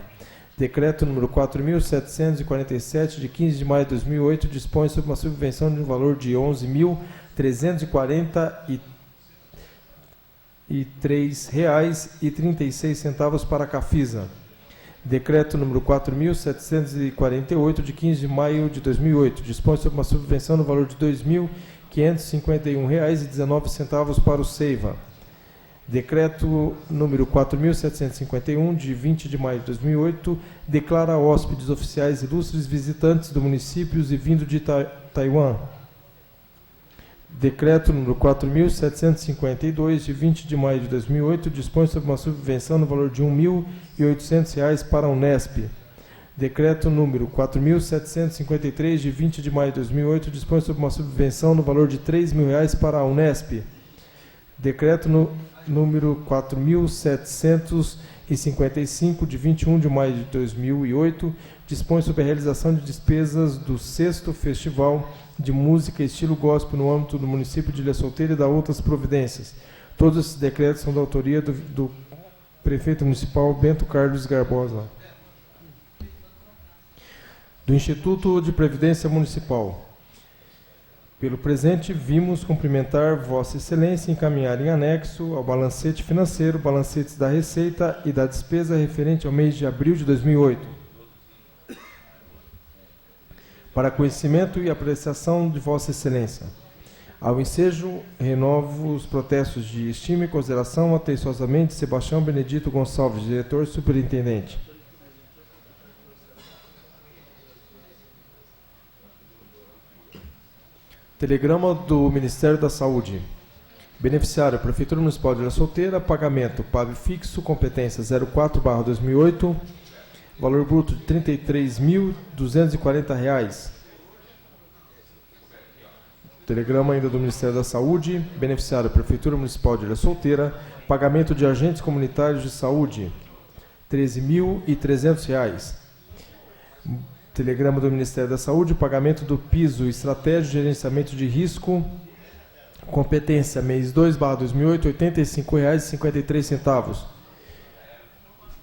Decreto número 4.747, de 15 de maio de 2008, dispõe sobre uma subvenção de um valor de R$ 11.343,36 para a Cafisa. Decreto número 4.748, de 15 de maio de 2008, dispõe sobre uma subvenção no valor de R$ 2.551,19 para o Seiva. Decreto número 4.751, de 20 de maio de 2008, declara hóspedes oficiais ilustres visitantes do município e vindo de Taiwan. Decreto número 4.752, de 20 de maio de 2008, dispõe sobre uma subvenção no valor de R$ 1.800 para a Unesp. Decreto número 4.753, de 20 de maio de 2008, dispõe sobre uma subvenção no valor de R$ 3.000 para a Unesp. Decreto número 4.755, de 21 de maio de 2008, dispõe sobre a realização de despesas do 6º Festival de Música Estilo Gospel no âmbito do município de Ilha Solteira e da outras providências. Todos esses decretos são da autoria do Prefeito Municipal Bento Carlos Garbosa. Do Instituto de Previdência Municipal. Pelo presente, vimos cumprimentar Vossa Excelência e encaminhar em anexo ao balancete financeiro, balancetes da receita e da despesa referente ao mês de abril de 2008. para conhecimento e apreciação de Vossa Excelência. Ao ensejo, renovo os protestos de estima e consideração atenciosamente Sebastião Benedito Gonçalves, diretor superintendente. Telegrama do Ministério da Saúde. Beneficiário, Prefeitura Municipal de Ilha Solteira, pagamento, PAB fixo, competência 04/2008, valor bruto de R$ 33.240. Telegrama ainda do Ministério da Saúde, beneficiário, Prefeitura Municipal de Ilha Solteira, pagamento de agentes comunitários de saúde, R$ 13.300. Telegrama do Ministério da Saúde, pagamento do piso, estratégia de gerenciamento de risco, competência, mês 2/2008, R$ 85,53.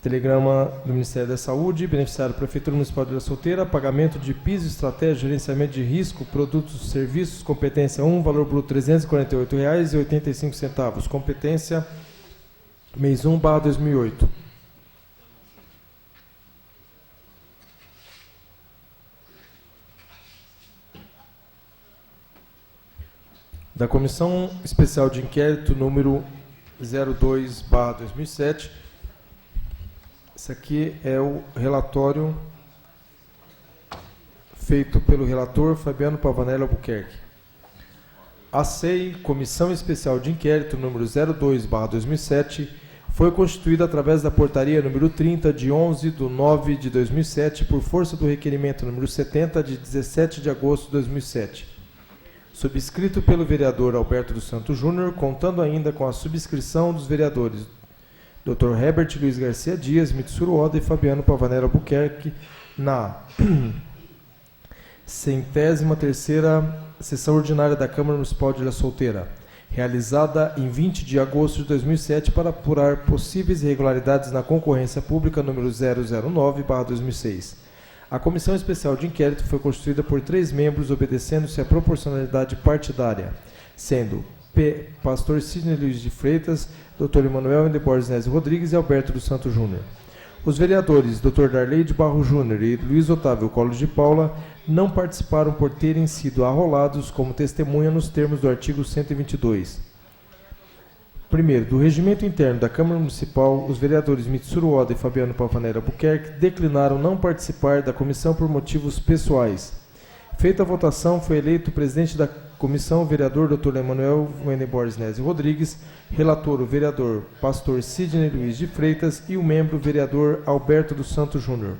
Telegrama do Ministério da Saúde, beneficiário Prefeitura Municipal de Ilha Solteira, pagamento de piso, estratégia de gerenciamento de risco, produtos e serviços, competência 1, valor bruto R$ 348,85. Competência, mês 1/2008. Da Comissão Especial de Inquérito número 02/2007, esse aqui é o relatório feito pelo relator Fabiano Pavanelli Albuquerque. A SEI, Comissão Especial de Inquérito número 02/2007, foi constituída através da portaria número 30 de 11/9/2007, por força do requerimento número 70 de 17 de agosto de 2007. Subscrito pelo vereador Alberto dos Santos Júnior, contando ainda com a subscrição dos vereadores Dr. Herbert Luiz Garcia Dias, Mitsuru Oda e Fabiano Pavanelli Albuquerque, na 103ª Sessão Ordinária da Câmara Municipal de Ilha Solteira, realizada em 20 de agosto de 2007 para apurar possíveis irregularidades na concorrência pública número 009/2006. A Comissão Especial de Inquérito foi constituída por 3 membros, obedecendo-se à proporcionalidade partidária, sendo Pastor Sidney Luiz de Freitas, Dr. Emanuel Ende Borges Neves Rodrigues e Alberto dos Santos Júnior. Os vereadores Dr. Darley de Barro Júnior e Luiz Otávio Collor de Paula não participaram por terem sido arrolados como testemunha nos termos do artigo 122. Primeiro, do regimento interno da Câmara Municipal, os vereadores Mitsuru Oda e Fabiano Pavanelli Albuquerque declinaram não participar da comissão por motivos pessoais. Feita a votação, foi eleito o presidente da comissão, o vereador Dr. Emanuel Ende Borges Neves Rodrigues, relator, o vereador Pastor Sidney Luiz de Freitas e o membro, o vereador Alberto dos Santos Júnior.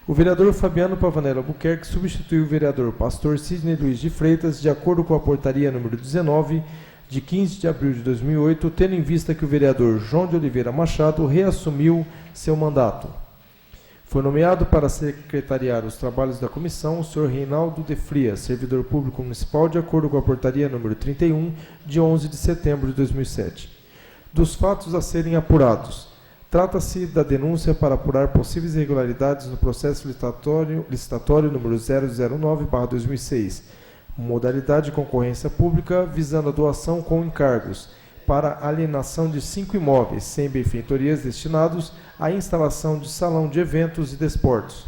O vereador Fabiano Pavanelli Albuquerque substituiu o vereador Pastor Sidney Luiz de Freitas, de acordo com a portaria número 19, de 15 de abril de 2008, tendo em vista que o vereador João de Oliveira Machado reassumiu seu mandato. Foi nomeado para secretariar os trabalhos da comissão o senhor Reinaldo de Frias, servidor público municipal, de acordo com a portaria número 31, de 11 de setembro de 2007. Dos fatos a serem apurados, trata-se da denúncia para apurar possíveis irregularidades no processo licitatório número 009/2006, modalidade de concorrência pública, visando a doação com encargos para alienação de 5 imóveis sem benfeitorias destinados à instalação de salão de eventos e desportos.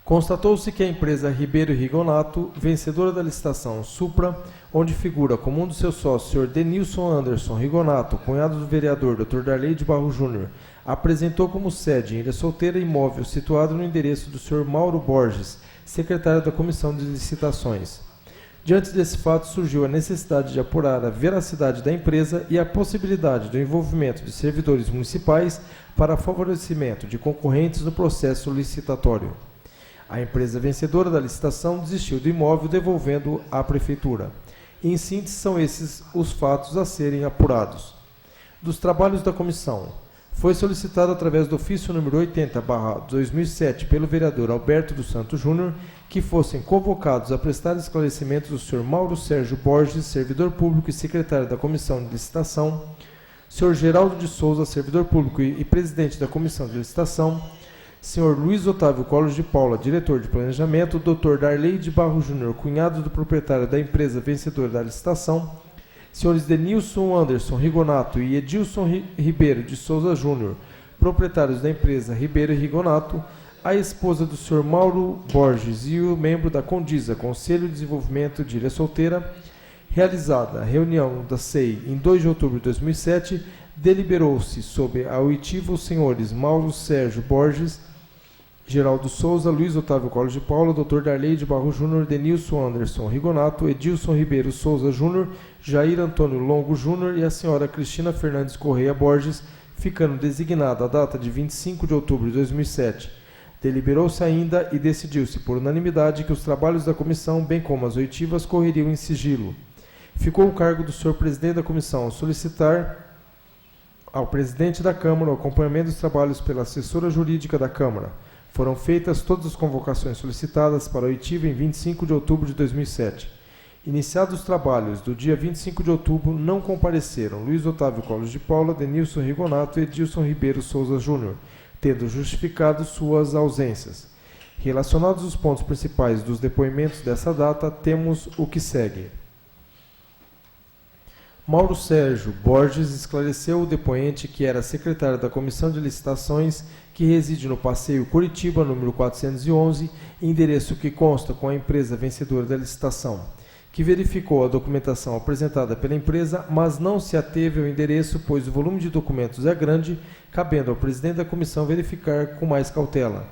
Constatou-se que a empresa Ribeiro e Rigonato, vencedora da licitação Supra, onde figura como um dos seus sócios o Sr. Denilson Anderson Rigonato, cunhado do vereador Dr. Darley de Barro Júnior, apresentou como sede em Ilha Solteira imóvel situado no endereço do Sr. Mauro Borges, secretário da Comissão de Licitações. Diante desse fato, surgiu a necessidade de apurar a veracidade da empresa e a possibilidade do envolvimento de servidores municipais para favorecimento de concorrentes no processo licitatório. A empresa vencedora da licitação desistiu do imóvel, devolvendo à Prefeitura. Em síntese, são esses os fatos a serem apurados. Dos trabalhos da comissão, foi solicitado através do ofício número 80/2007 pelo vereador Alberto dos Santos Júnior que fossem convocados a prestar esclarecimentos o Sr. Mauro Sérgio Borges, servidor público e secretário da Comissão de Licitação, Sr. Geraldo de Souza, servidor público e presidente da Comissão de Licitação, Sr. Luiz Otávio Collor de Paula, diretor de Planejamento, Dr. Darley de Barro Júnior, cunhado do proprietário da empresa vencedora da licitação, Srs. Denilson Anderson Rigonato e Edilson Ribeiro de Souza Júnior, proprietários da empresa Ribeiro e Rigonato, a esposa do Sr. Mauro Borges e o membro da Condisa, Conselho de Desenvolvimento de Ilha Solteira, realizada a reunião da SEI em 2 de outubro de 2007, deliberou-se sob a oitiva os senhores Mauro Sérgio Borges, Geraldo Souza, Luiz Otávio Collor de Paula, Dr. Darley de Barro Júnior, Denilson Anderson Rigonato, Edilson Ribeiro Souza Júnior, Jair Antônio Longo Júnior e a senhora Cristina Fernandes Correia Borges, ficando designada a data de 25 de outubro de 2007. Deliberou-se ainda e decidiu-se por unanimidade que os trabalhos da comissão, bem como as oitivas, correriam em sigilo. Ficou o cargo do senhor presidente da comissão solicitar ao presidente da Câmara o acompanhamento dos trabalhos pela assessora jurídica da Câmara. Foram feitas todas as convocações solicitadas para a oitiva em 25 de outubro de 2007. Iniciados os trabalhos do dia 25 de outubro, não compareceram Luiz Otávio Collor de Paula, Denilson Rigonato e Edilson Ribeiro Souza Júnior, tendo justificado suas ausências. Relacionados os pontos principais dos depoimentos dessa data, temos o que segue. Mauro Sérgio Borges esclareceu o depoente que era secretário da Comissão de Licitações, que reside no Passeio Curitiba, número 411, endereço que consta com a empresa vencedora da licitação, que verificou a documentação apresentada pela empresa, mas não se ateve ao endereço, pois o volume de documentos é grande, cabendo ao presidente da comissão verificar com mais cautela.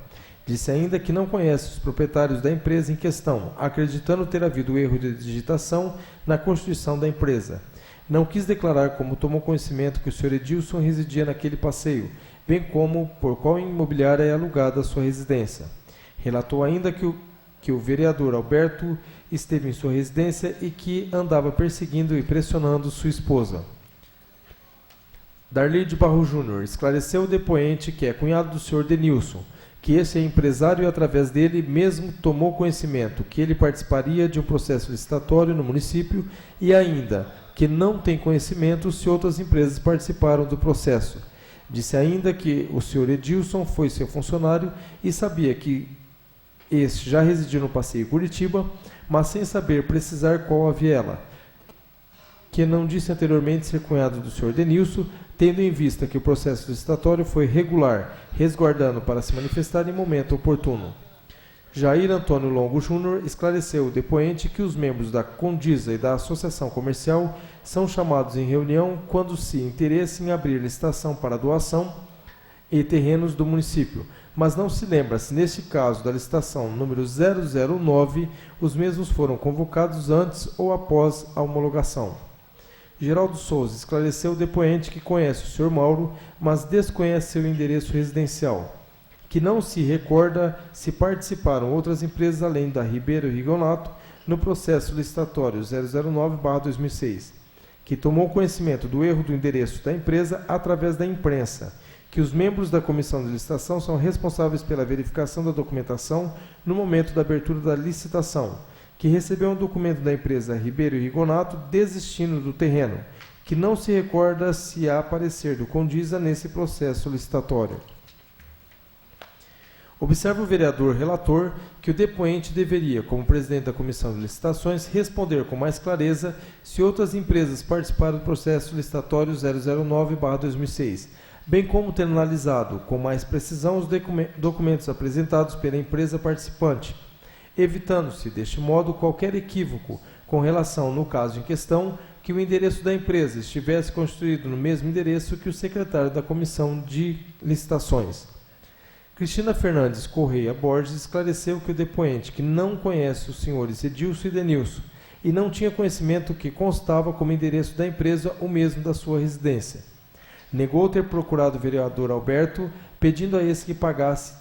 Disse ainda que não conhece os proprietários da empresa em questão, acreditando ter havido erro de digitação na constituição da empresa. Não quis declarar como tomou conhecimento que o Sr. Edilson residia naquele passeio, bem como por qual imobiliária é alugada a sua residência. Relatou ainda que o vereador Alberto esteve em sua residência e que andava perseguindo e pressionando sua esposa. Darley de Barro Júnior esclareceu o depoente que é cunhado do Sr. Denilson, que esse é empresário e através dele mesmo tomou conhecimento que ele participaria de um processo licitatório no município e ainda que não tem conhecimento se outras empresas participaram do processo. Disse ainda que o Sr. Edilson foi seu funcionário e sabia que este já residia no Passeio Curitiba, mas sem saber precisar qual a viela. Que não disse anteriormente ser cunhado do Sr. Denilson, tendo em vista que o processo licitatório foi regular, resguardando para se manifestar em momento oportuno. Jair Antônio Longo Júnior esclareceu o depoente que os membros da Condisa e da Associação Comercial são chamados em reunião quando se interessa em abrir licitação para doação e terrenos do município, mas não se lembra se neste caso da licitação número 009 os mesmos foram convocados antes ou após a homologação. Geraldo Souza esclareceu o depoente que conhece o Sr. Mauro, mas desconhece seu endereço residencial, que não se recorda se participaram outras empresas além da Ribeiro Rigonato no processo licitatório 009/2006, que tomou conhecimento do erro do endereço da empresa através da imprensa, que os membros da comissão de licitação são responsáveis pela verificação da documentação no momento da abertura da licitação, que recebeu um documento da empresa Ribeiro Rigonato desistindo do terreno, que não se recorda se há parecer do Condisa nesse processo licitatório. Observa o vereador relator que o depoente deveria, como presidente da Comissão de Licitações, responder com mais clareza se outras empresas participaram do processo licitatório 009/2006, bem como ter analisado com mais precisão os documentos apresentados pela empresa participante, evitando-se, deste modo, qualquer equívoco com relação, no caso em questão, que o endereço da empresa estivesse constituído no mesmo endereço que o secretário da Comissão de Licitações. Cristina Fernandes Correia Borges esclareceu que o depoente, que não conhece os senhores Edilson e Denilson, e não tinha conhecimento que constava como endereço da empresa o mesmo da sua residência. Negou ter procurado o vereador Alberto, pedindo a esse que pagasse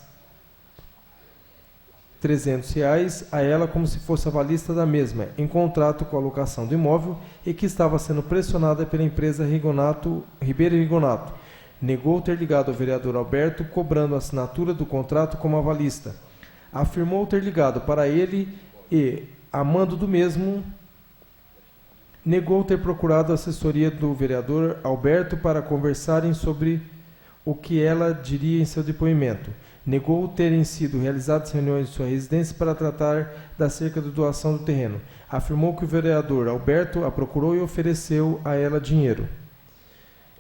R$300 a ela como se fosse avalista da mesma, em contrato com a locação do imóvel, e que estava sendo pressionada pela empresa Ribeiro Rigonato. Negou ter ligado ao vereador Alberto, cobrando a assinatura do contrato como avalista. Afirmou ter ligado para ele e, a mando do mesmo, negou ter procurado a assessoria do vereador Alberto para conversarem sobre o que ela diria em seu depoimento. Negou terem sido realizadas reuniões em sua residência para tratar da cerca de doação do terreno. Afirmou que o vereador Alberto a procurou e ofereceu a ela dinheiro.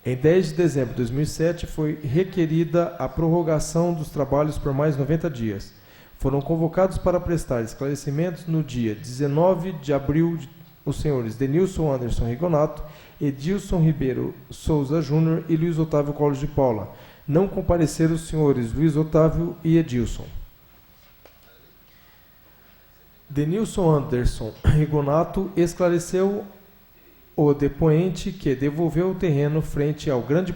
Em 10 de dezembro de 2007, foi requerida a prorrogação dos trabalhos por mais 90 dias. Foram convocados para prestar esclarecimentos no dia 19 de abril os senhores Denilson Anderson Rigonato, Edilson Ribeiro Souza Júnior e Luiz Otávio Collor de Paula. Não compareceram os senhores Luiz Otávio e Edilson. Denilson Anderson Rigonato esclareceu o depoente que devolveu o terreno frente ao grande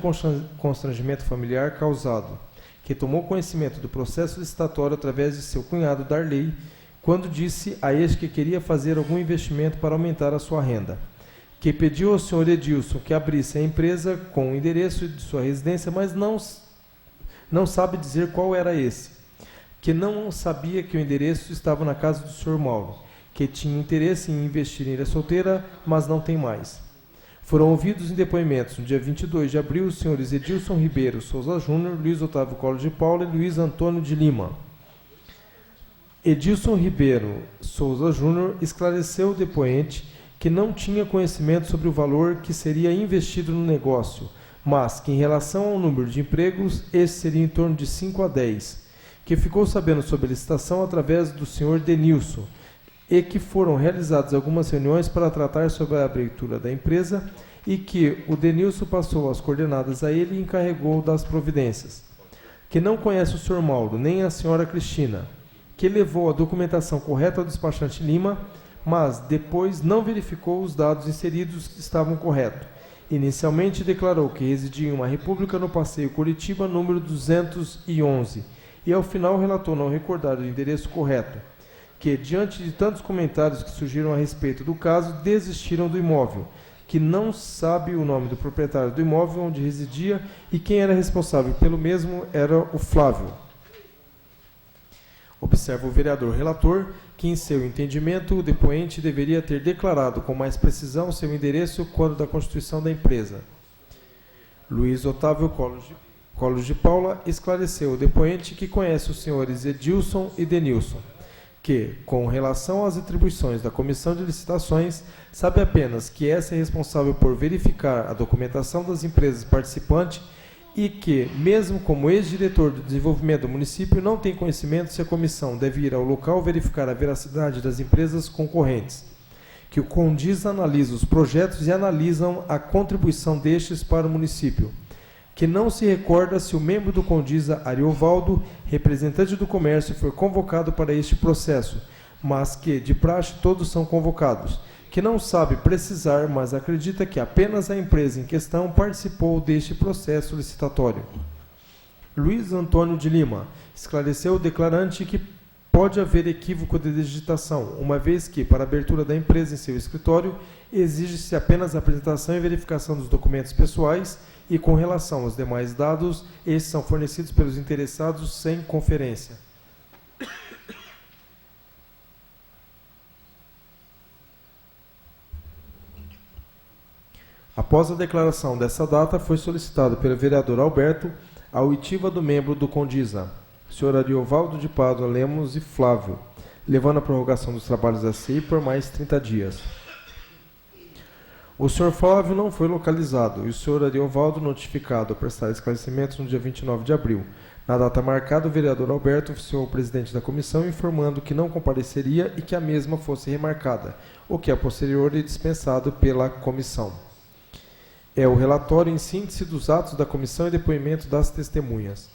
constrangimento familiar causado, que tomou conhecimento do processo licitatório através de seu cunhado Darley, quando disse a este que queria fazer algum investimento para aumentar a sua renda, que pediu ao senhor Edilson que abrisse a empresa com o endereço de sua residência, mas não sabe dizer qual era esse, que não sabia que o endereço estava na casa do senhor Mauro, que tinha interesse em investir em Ilha Solteira, mas não tem mais. Foram ouvidos em depoimentos no dia 22 de abril os senhores Edilson Ribeiro Souza Júnior, Luiz Otávio Collor de Paula e Luiz Antônio de Lima. Edilson Ribeiro Souza Júnior esclareceu o depoente que não tinha conhecimento sobre o valor que seria investido no negócio, mas que em relação ao número de empregos, esse seria em torno de 5 a 10, que ficou sabendo sobre a licitação através do senhor Denilson, e que foram realizadas algumas reuniões para tratar sobre a abertura da empresa e que o Denilson passou as coordenadas a ele e encarregou das providências. Que não conhece o Sr. Mauro nem a Sra. Cristina, que levou a documentação correta ao despachante Lima, mas depois não verificou os dados inseridos que estavam corretos. Inicialmente declarou que residia em uma república no Passeio Curitiba, número 211, e ao final relatou não recordar o endereço correto, que, diante de tantos comentários que surgiram a respeito do caso, desistiram do imóvel, que não sabe o nome do proprietário do imóvel onde residia e quem era responsável pelo mesmo era o Flávio. Observa o vereador relator que, em seu entendimento, o depoente deveria ter declarado com mais precisão seu endereço quando da constituição da empresa. Luiz Otávio Collor de Paula esclareceu o depoente que conhece os senhores Edilson e Denilson, que, com relação às atribuições da Comissão de Licitações, sabe apenas que essa é responsável por verificar a documentação das empresas participantes e que, mesmo como ex-diretor do desenvolvimento do município, não tem conhecimento se a comissão deve ir ao local verificar a veracidade das empresas concorrentes, que o Condisa analisa os projetos e analisam a contribuição destes para o município, que não se recorda se o membro do Condisa, Ariovaldo, representante do comércio, foi convocado para este processo, mas que, de praxe, todos são convocados, que não sabe precisar, mas acredita que apenas a empresa em questão participou deste processo licitatório. Luiz Antônio de Lima esclareceu o declarante que pode haver equívoco de digitação, uma vez que, para a abertura da empresa em seu escritório, exige-se apenas a apresentação e verificação dos documentos pessoais e, com relação aos demais dados, estes são fornecidos pelos interessados sem conferência. Após a declaração dessa data, foi solicitado pelo vereador Alberto a oitiva do membro do Condisa, Sr. Ariovaldo de Pádua Lemos e Flávio, levando a prorrogação dos trabalhos da CI por mais 30 dias. O Sr. Flávio não foi localizado e o Sr. Ariovaldo notificado a prestar esclarecimentos no dia 29 de abril. Na data marcada, o vereador Alberto oficiou o presidente da comissão informando que não compareceria e que a mesma fosse remarcada, o que a posteriori é dispensado pela comissão. É o relatório em síntese dos atos da comissão e depoimento das testemunhas.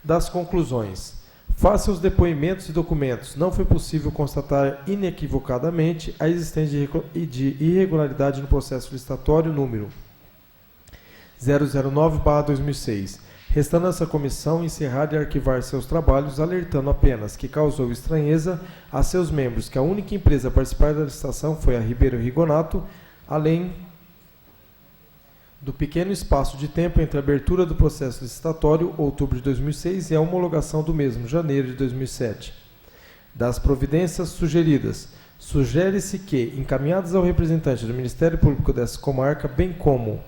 Das conclusões. Face aos depoimentos e documentos, não foi possível constatar inequivocadamente a existência de irregularidade no processo licitatório número 009/2006, restando essa comissão encerrar e arquivar seus trabalhos, alertando apenas que causou estranheza a seus membros que a única empresa a participar da licitação foi a Ribeiro Rigonato, além do pequeno espaço de tempo entre a abertura do processo licitatório, outubro de 2006, e a homologação do mesmo, janeiro de 2007. Das providências sugeridas, sugere-se que, encaminhadas ao representante do Ministério Público dessa comarca, bem como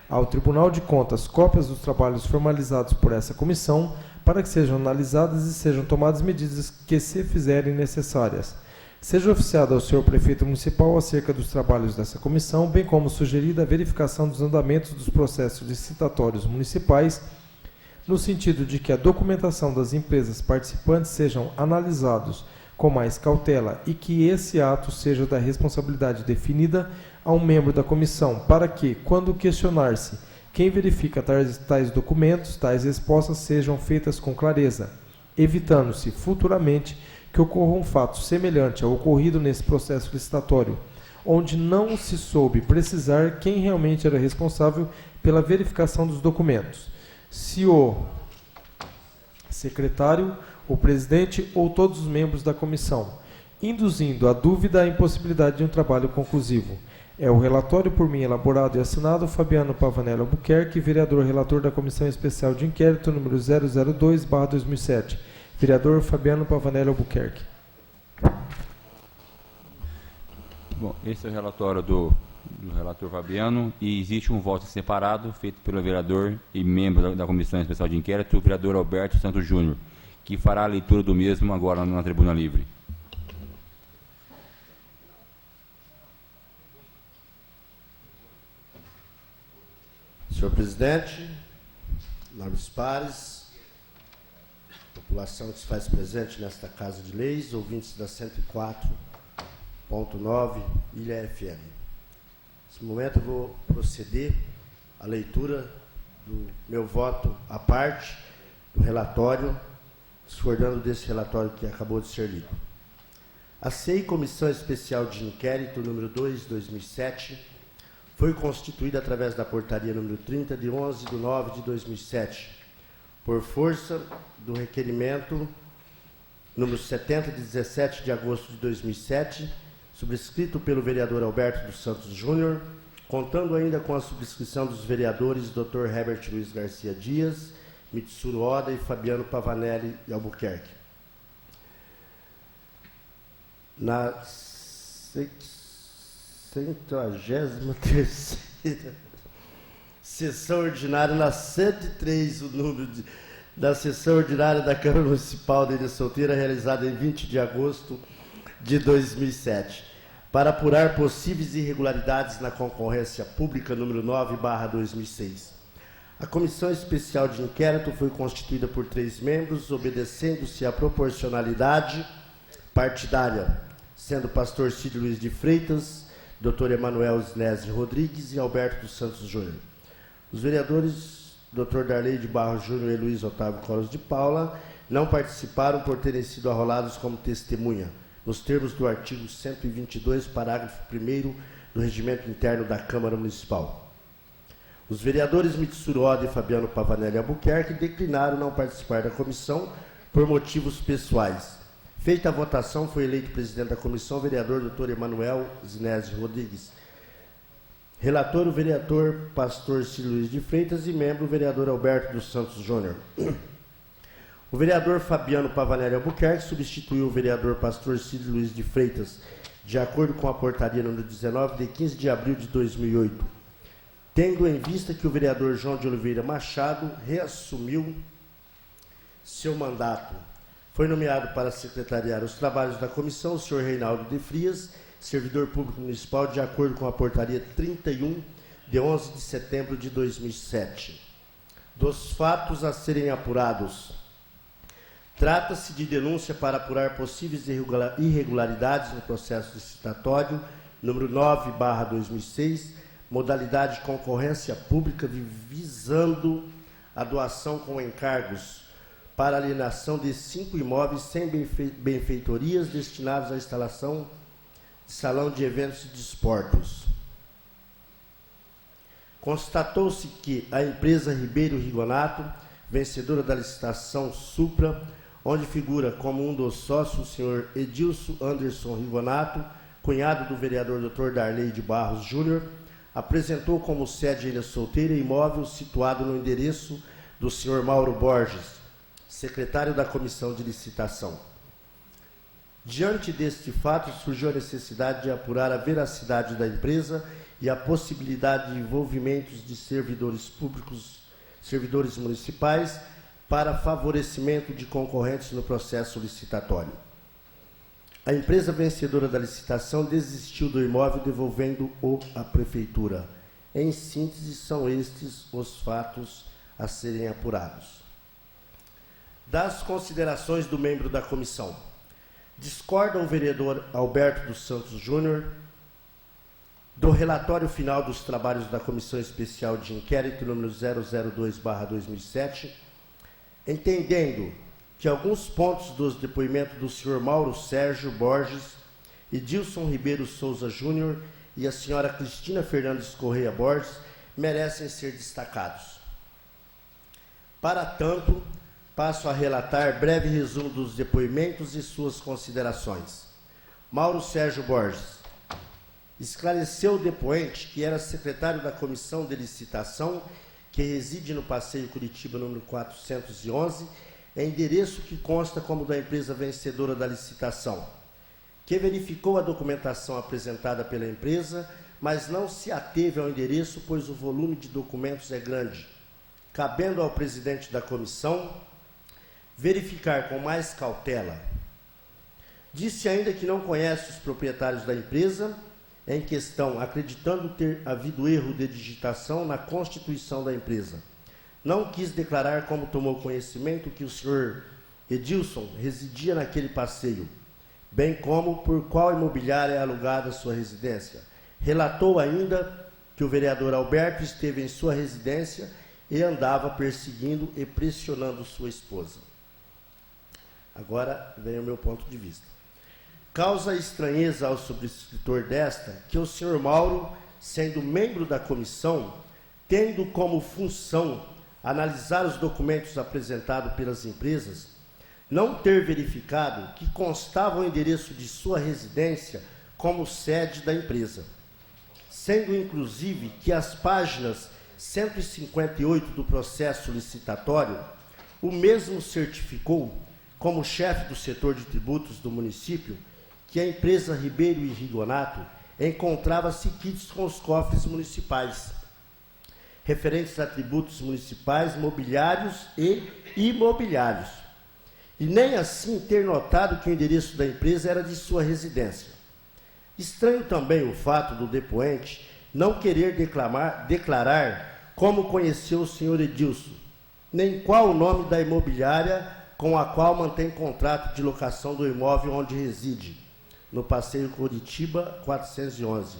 ao Tribunal de Contas, cópias dos trabalhos formalizados por essa comissão, para que sejam analisadas e sejam tomadas medidas que se fizerem necessárias. seja oficiado ao senhor prefeito municipal acerca dos trabalhos dessa comissão, bem como sugerida a verificação dos andamentos dos processos licitatórios municipais, no sentido de que a documentação das empresas participantes sejam analisados com mais cautela e que esse ato seja da responsabilidade definida a um membro da comissão, para que, quando questionar-se quem verifica tais documentos, tais respostas sejam feitas com clareza, evitando-se futuramente que ocorra um fato semelhante ao ocorrido nesse processo licitatório, onde não se soube precisar quem realmente era responsável pela verificação dos documentos, se o secretário, o presidente ou todos os membros da comissão, induzindo a dúvida a impossibilidade de um trabalho conclusivo. É o relatório por mim elaborado e assinado Fabiano Pavanelli Albuquerque, vereador relator da Comissão Especial de Inquérito número 002/2007. Vereador Fabiano Pavanelli Albuquerque. Bom, esse é o relatório do relator Fabiano e existe um voto separado feito pelo vereador e membro da Comissão Especial de Inquérito, o vereador Alberto Santos Júnior, que fará a leitura do mesmo agora na tribuna livre. Senhor presidente, nobres pares, população que se faz presente nesta Casa de Leis, ouvintes da 104.9 Ilha FM. Nesse momento eu vou proceder à leitura do meu voto à parte do relatório, discordando desse relatório que acabou de ser lido. A CEI, Comissão Especial de Inquérito número 2/2007, foi constituída através da portaria número 30 de 11/9/2007, por força do requerimento número 70 de 17 de agosto de 2007, subscrito pelo vereador Alberto dos Santos Júnior, contando ainda com a subscrição dos vereadores Dr. Herbert Luiz Garcia Dias, Mitsuru Oda e Fabiano Pavanelli Albuquerque. Na 133ª sessão ordinária, na 103, o número da sessão ordinária da Câmara Municipal de Ilha Solteira, realizada em 20 de agosto de 2007, para apurar possíveis irregularidades na concorrência pública número 9/2006. A Comissão Especial de Inquérito foi constituída por 3 membros, obedecendo-se à proporcionalidade partidária, sendo o pastor Cid Luiz de Freitas, Dr. Emanuel Snese Rodrigues e Alberto dos Santos Júnior. Os vereadores Dr. Darley de Barros Júnior e Luiz Otávio Coros de Paula não participaram por terem sido arrolados como testemunha, nos termos do artigo 122, parágrafo 1º do Regimento Interno da Câmara Municipal. Os vereadores Mitsuru Oda e Fabiano Pavanelli Albuquerque declinaram não participar da comissão por motivos pessoais. Feita a votação, foi eleito presidente da comissão o vereador Dr. Emanuel Snese Rodrigues. Relator, o vereador pastor Cid Luiz de Freitas e membro o vereador Alberto dos Santos Júnior. O vereador Fabiano Pavanelli Albuquerque substituiu o vereador pastor Cid Luiz de Freitas, de acordo com a portaria número 19, de 15 de abril de 2008, tendo em vista que o vereador João de Oliveira Machado reassumiu seu mandato. Foi nomeado para secretariar os trabalhos da comissão o senhor Reinaldo de Frias, servidor público municipal, de acordo com a portaria 31, de 11 de setembro de 2007. Dos fatos a serem apurados, trata-se de denúncia para apurar possíveis irregularidades no processo licitatório, número 9/2006, modalidade de concorrência pública visando a doação com encargos para alienação de 5 imóveis sem benfeitorias destinados à instalação de salão de eventos e desportos. Constatou-se que a empresa Ribeiro Rigonato, vencedora da licitação Supra, onde figura como um dos sócios o senhor Edilson Anderson Rigonato, cunhado do vereador Dr. Darley de Barros Júnior, apresentou como sede a Ilha Solteira imóvel situado no endereço do senhor Mauro Borges, secretário da Comissão de Licitação. Diante deste fato, surgiu a necessidade de apurar a veracidade da empresa e a possibilidade de envolvimentos de servidores públicos, servidores municipais, para favorecimento de concorrentes no processo licitatório. a empresa vencedora da licitação desistiu do imóvel, devolvendo-o à prefeitura. Em síntese, são estes os fatos a serem apurados. Das considerações do membro da comissão. Discorda o vereador Alberto dos Santos Júnior do relatório final dos trabalhos da Comissão Especial de Inquérito número 002/2007, entendendo que alguns pontos dos depoimentos do senhor Mauro Sérgio Borges e Dilson Ribeiro Souza Júnior e a senhora Cristina Fernandes Correia Borges merecem ser destacados. Para tanto, passo a relatar breve resumo dos depoimentos e suas considerações. Mauro Sérgio Borges esclareceu o depoente que era secretário da Comissão de Licitação, que reside no Passeio Curitiba, número 411, endereço que consta como da empresa vencedora da licitação, que verificou a documentação apresentada pela empresa, mas não se ateve ao endereço, pois o volume de documentos é grande, cabendo ao presidente da comissão verificar com mais cautela. Disse ainda que não conhece os proprietários da empresa em questão, acreditando ter havido erro de digitação na constituição da empresa. Não quis declarar como tomou conhecimento que o senhor Edilson residia naquele passeio, bem como por qual imobiliária é alugada sua residência. Relatou ainda que o vereador Alberto esteve em sua residência e andava perseguindo e pressionando sua esposa. Agora vem o meu ponto de vista. Causa estranheza ao subscritor desta que o senhor Mauro, sendo membro da comissão, tendo como função analisar os documentos apresentados pelas empresas, não ter verificado que constava o endereço de sua residência como sede da empresa, sendo inclusive que as páginas 158 do processo licitatório, o mesmo certificou, como chefe do setor de tributos do município, que a empresa Ribeiro e Rigonato encontrava-se quites com os cofres municipais, referentes a tributos municipais, mobiliários e imobiliários, e nem assim ter notado que o endereço da empresa era de sua residência. Estranho também o fato do depoente não querer declarar como conheceu o senhor Edilson, nem qual o nome da imobiliária com a qual mantém contrato de locação do imóvel onde reside, no Passeio Curitiba 411.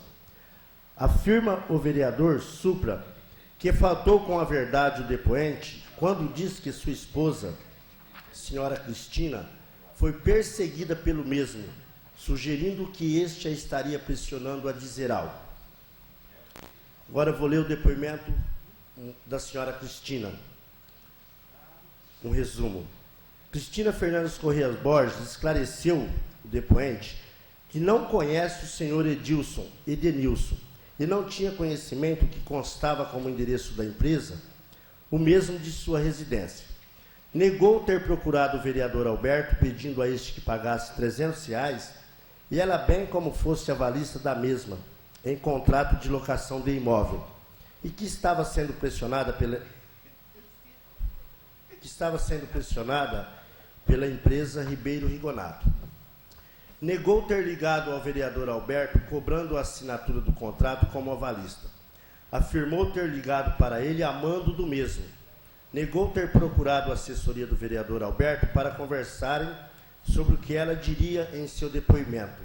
Afirma o vereador Supra que faltou com a verdade o depoente quando diz que sua esposa, senhora Cristina, foi perseguida pelo mesmo, sugerindo que este a estaria pressionando a dizer algo. Agora eu vou ler o depoimento da senhora Cristina. Um resumo. Cristina Fernandes Correia Borges esclareceu o depoente que não conhece o senhor Edilson Edenilson e não tinha conhecimento que constava como endereço da empresa, o mesmo de sua residência. Negou ter procurado o vereador Alberto, pedindo a este que pagasse R$300, e ela bem como fosse avalista da mesma, em contrato de locação de imóvel, e que estava sendo pressionada pela empresa Ribeiro Rigonato. Negou ter ligado ao vereador Alberto, cobrando a assinatura do contrato como avalista. Afirmou ter ligado para ele a mando do mesmo. Negou ter procurado a assessoria do vereador Alberto para conversarem sobre o que ela diria em seu depoimento.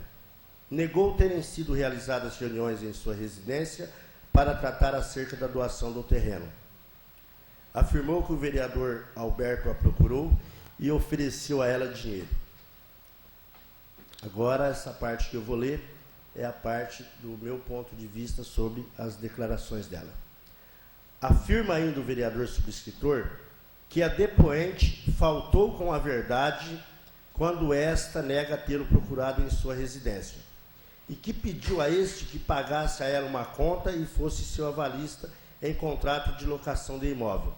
Negou terem sido realizadas reuniões em sua residência para tratar acerca da doação do terreno. Afirmou que o vereador Alberto a procurou e ofereceu a ela dinheiro. Agora, essa parte que eu vou ler é a parte do meu ponto de vista sobre as declarações dela. Afirma ainda o vereador subscritor que a depoente faltou com a verdade quando esta nega tê-lo procurado em sua residência, e que pediu a este que pagasse a ela uma conta e fosse seu avalista em contrato de locação de imóvel.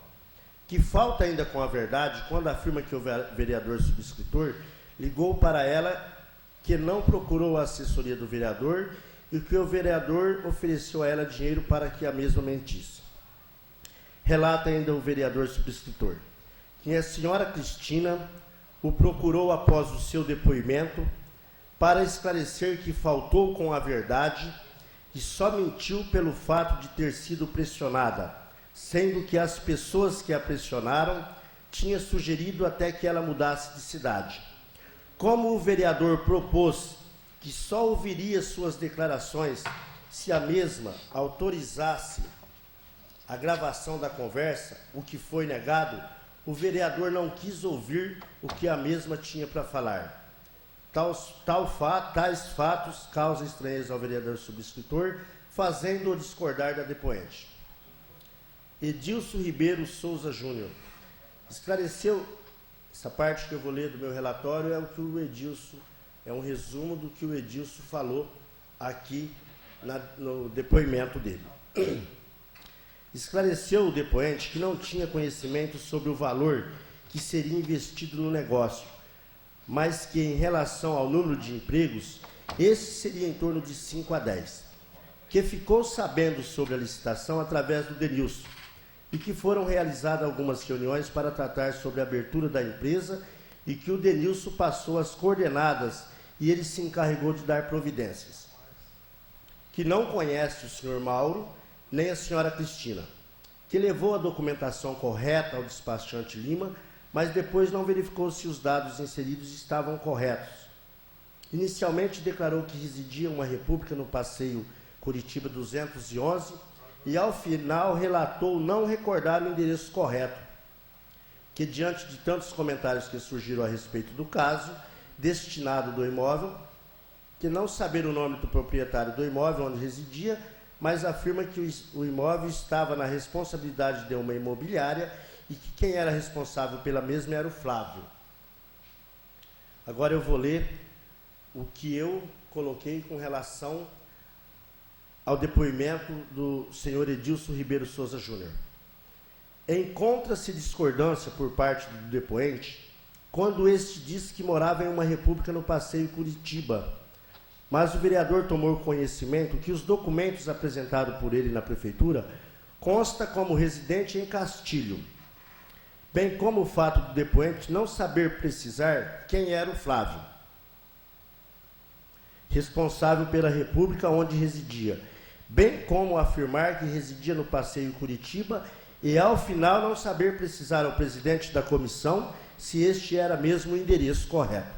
Que falta ainda com a verdade quando afirma que o vereador subscritor ligou para ela que não procurou a assessoria do vereador e que o vereador ofereceu a ela dinheiro para que a mesma mentisse. Relata ainda o vereador subscritor que a senhora Cristina o procurou após o seu depoimento para esclarecer que faltou com a verdade e só mentiu pelo fato de ter sido pressionada, sendo que as pessoas que a pressionaram tinham sugerido até que ela mudasse de cidade. Como o vereador propôs que só ouviria suas declarações se a mesma autorizasse a gravação da conversa, o que foi negado, o vereador não quis ouvir o que a mesma tinha para falar. Tais fatos causam estranheza ao vereador subscritor, fazendo-o discordar da depoente. Edilson Ribeiro Souza Júnior esclareceu, essa parte que eu vou ler do meu relatório é o que o Edilson, é um resumo do que o Edilson falou aqui no depoimento dele. Esclareceu o depoente que não tinha conhecimento sobre o valor que seria investido no negócio, mas que em relação ao número de empregos, esse seria em torno de 5 a 10, que ficou sabendo sobre a licitação através do Denilson, e que foram realizadas algumas reuniões para tratar sobre a abertura da empresa e que o Denilson passou as coordenadas e ele se encarregou de dar providências. Que não conhece o senhor Mauro, nem a senhora Cristina, que levou a documentação correta ao despachante Lima, mas depois não verificou se os dados inseridos estavam corretos. Inicialmente declarou que residia uma república no Passeio Curitiba 211 e ao final relatou não recordar o endereço correto, que diante de tantos comentários que surgiram a respeito do caso, destinado do imóvel, que não saber o nome do proprietário do imóvel onde residia, mas afirma que o imóvel estava na responsabilidade de uma imobiliária e que quem era responsável pela mesma era o Flávio. Agora eu vou ler o que eu coloquei com relação ao depoimento do senhor Edilson Ribeiro Souza Júnior. Encontra-se discordância por parte do depoente quando este disse que morava em uma república no Passeio Curitiba, mas o vereador tomou conhecimento que os documentos apresentados por ele na prefeitura consta como residente em Castilho, bem como o fato do depoente não saber precisar quem era o Flávio, responsável pela república onde residia, bem como afirmar que residia no Passeio Curitiba e, ao final, não saber precisar ao presidente da comissão se este era mesmo o endereço correto.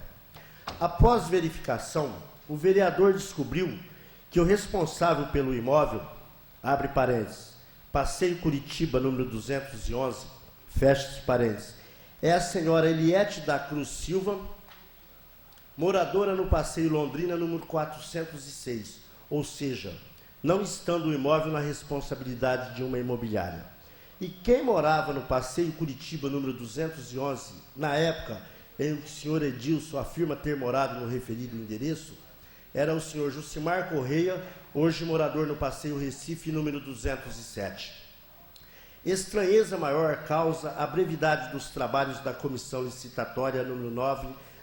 Após verificação, o vereador descobriu que o responsável pelo imóvel, abre parênteses, Passeio Curitiba, número 211, fecha parênteses, é a senhora Eliete da Cruz Silva, moradora no Passeio Londrina, número 406, ou seja, não estando o imóvel na responsabilidade de uma imobiliária. E quem morava no Passeio Curitiba, número 211, na época em que o senhor Edilson afirma ter morado no referido endereço, era o senhor Jucimar Correia, hoje morador no Passeio Recife, número 207. Estranheza maior causa a brevidade dos trabalhos da Comissão Licitatória número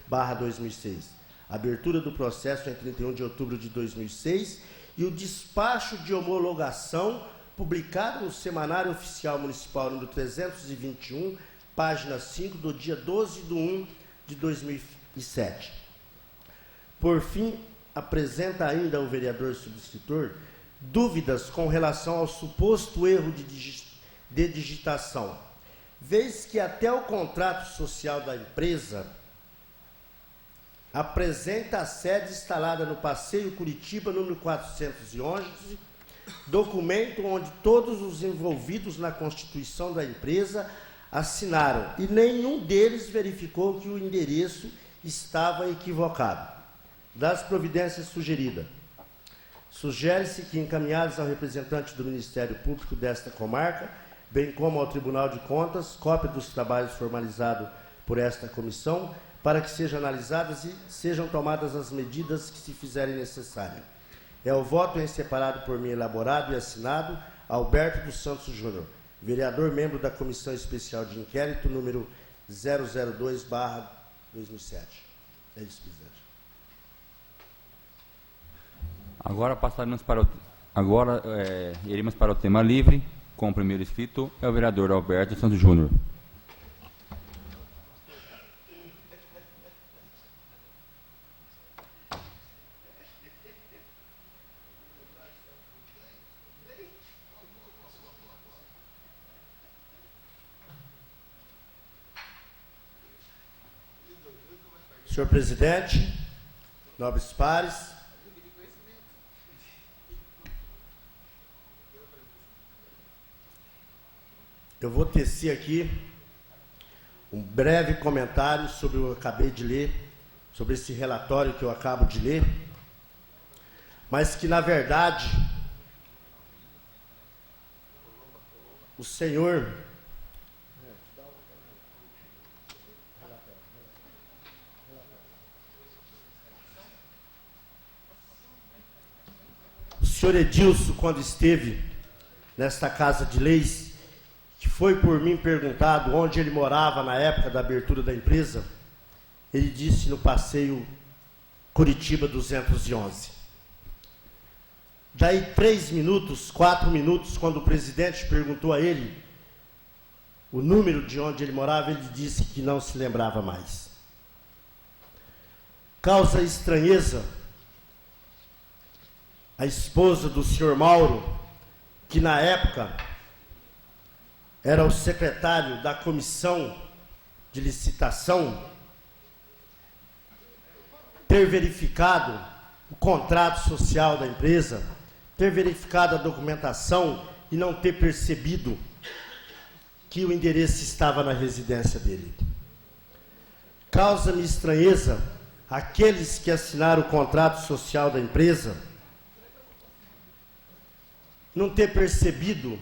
9/2006, abertura do processo em 31 de outubro de 2006 e o despacho de homologação publicado no Semanário Oficial Municipal número 321, página 5, do dia 12/1 de 2007. Por fim, apresenta ainda o vereador subscritor dúvidas com relação ao suposto erro de digitação, vez que até o contrato social da empresa apresenta a sede instalada no Passeio Curitiba, número 411, documento onde todos os envolvidos na constituição da empresa assinaram e nenhum deles verificou que o endereço estava equivocado. Das providências sugeridas, sugere-se que encaminhados ao representante do Ministério Público desta comarca, bem como ao Tribunal de Contas, cópia dos trabalhos formalizados por esta comissão, para que sejam analisadas e sejam tomadas as medidas que se fizerem necessárias. É o voto em separado por mim elaborado e assinado Alberto dos Santos Júnior, vereador membro da Comissão Especial de Inquérito número 002/2007. É isso, presidente. Agora iremos para o tema livre, com o primeiro inscrito é o vereador Alberto dos Santos Júnior. Senhor presidente, nobres pares, eu vou tecer aqui um breve comentário sobre o que eu acabei de ler, sobre esse relatório que eu acabo de ler, mas que, na verdade, o senhor Edilson, quando esteve nesta Casa de Leis, que foi por mim perguntado onde ele morava na época da abertura da empresa, ele disse no passeio Curitiba 211. Daí 3 minutos, 4 minutos, quando o presidente perguntou a ele o número de onde ele morava, ele disse que não se lembrava mais. Causa estranheza a esposa do senhor Mauro, que na época era o secretário da comissão de licitação, ter verificado o contrato social da empresa, ter verificado a documentação e não ter percebido que o endereço estava na residência dele. Causa-me estranheza aqueles que assinaram o contrato social da empresa não ter percebido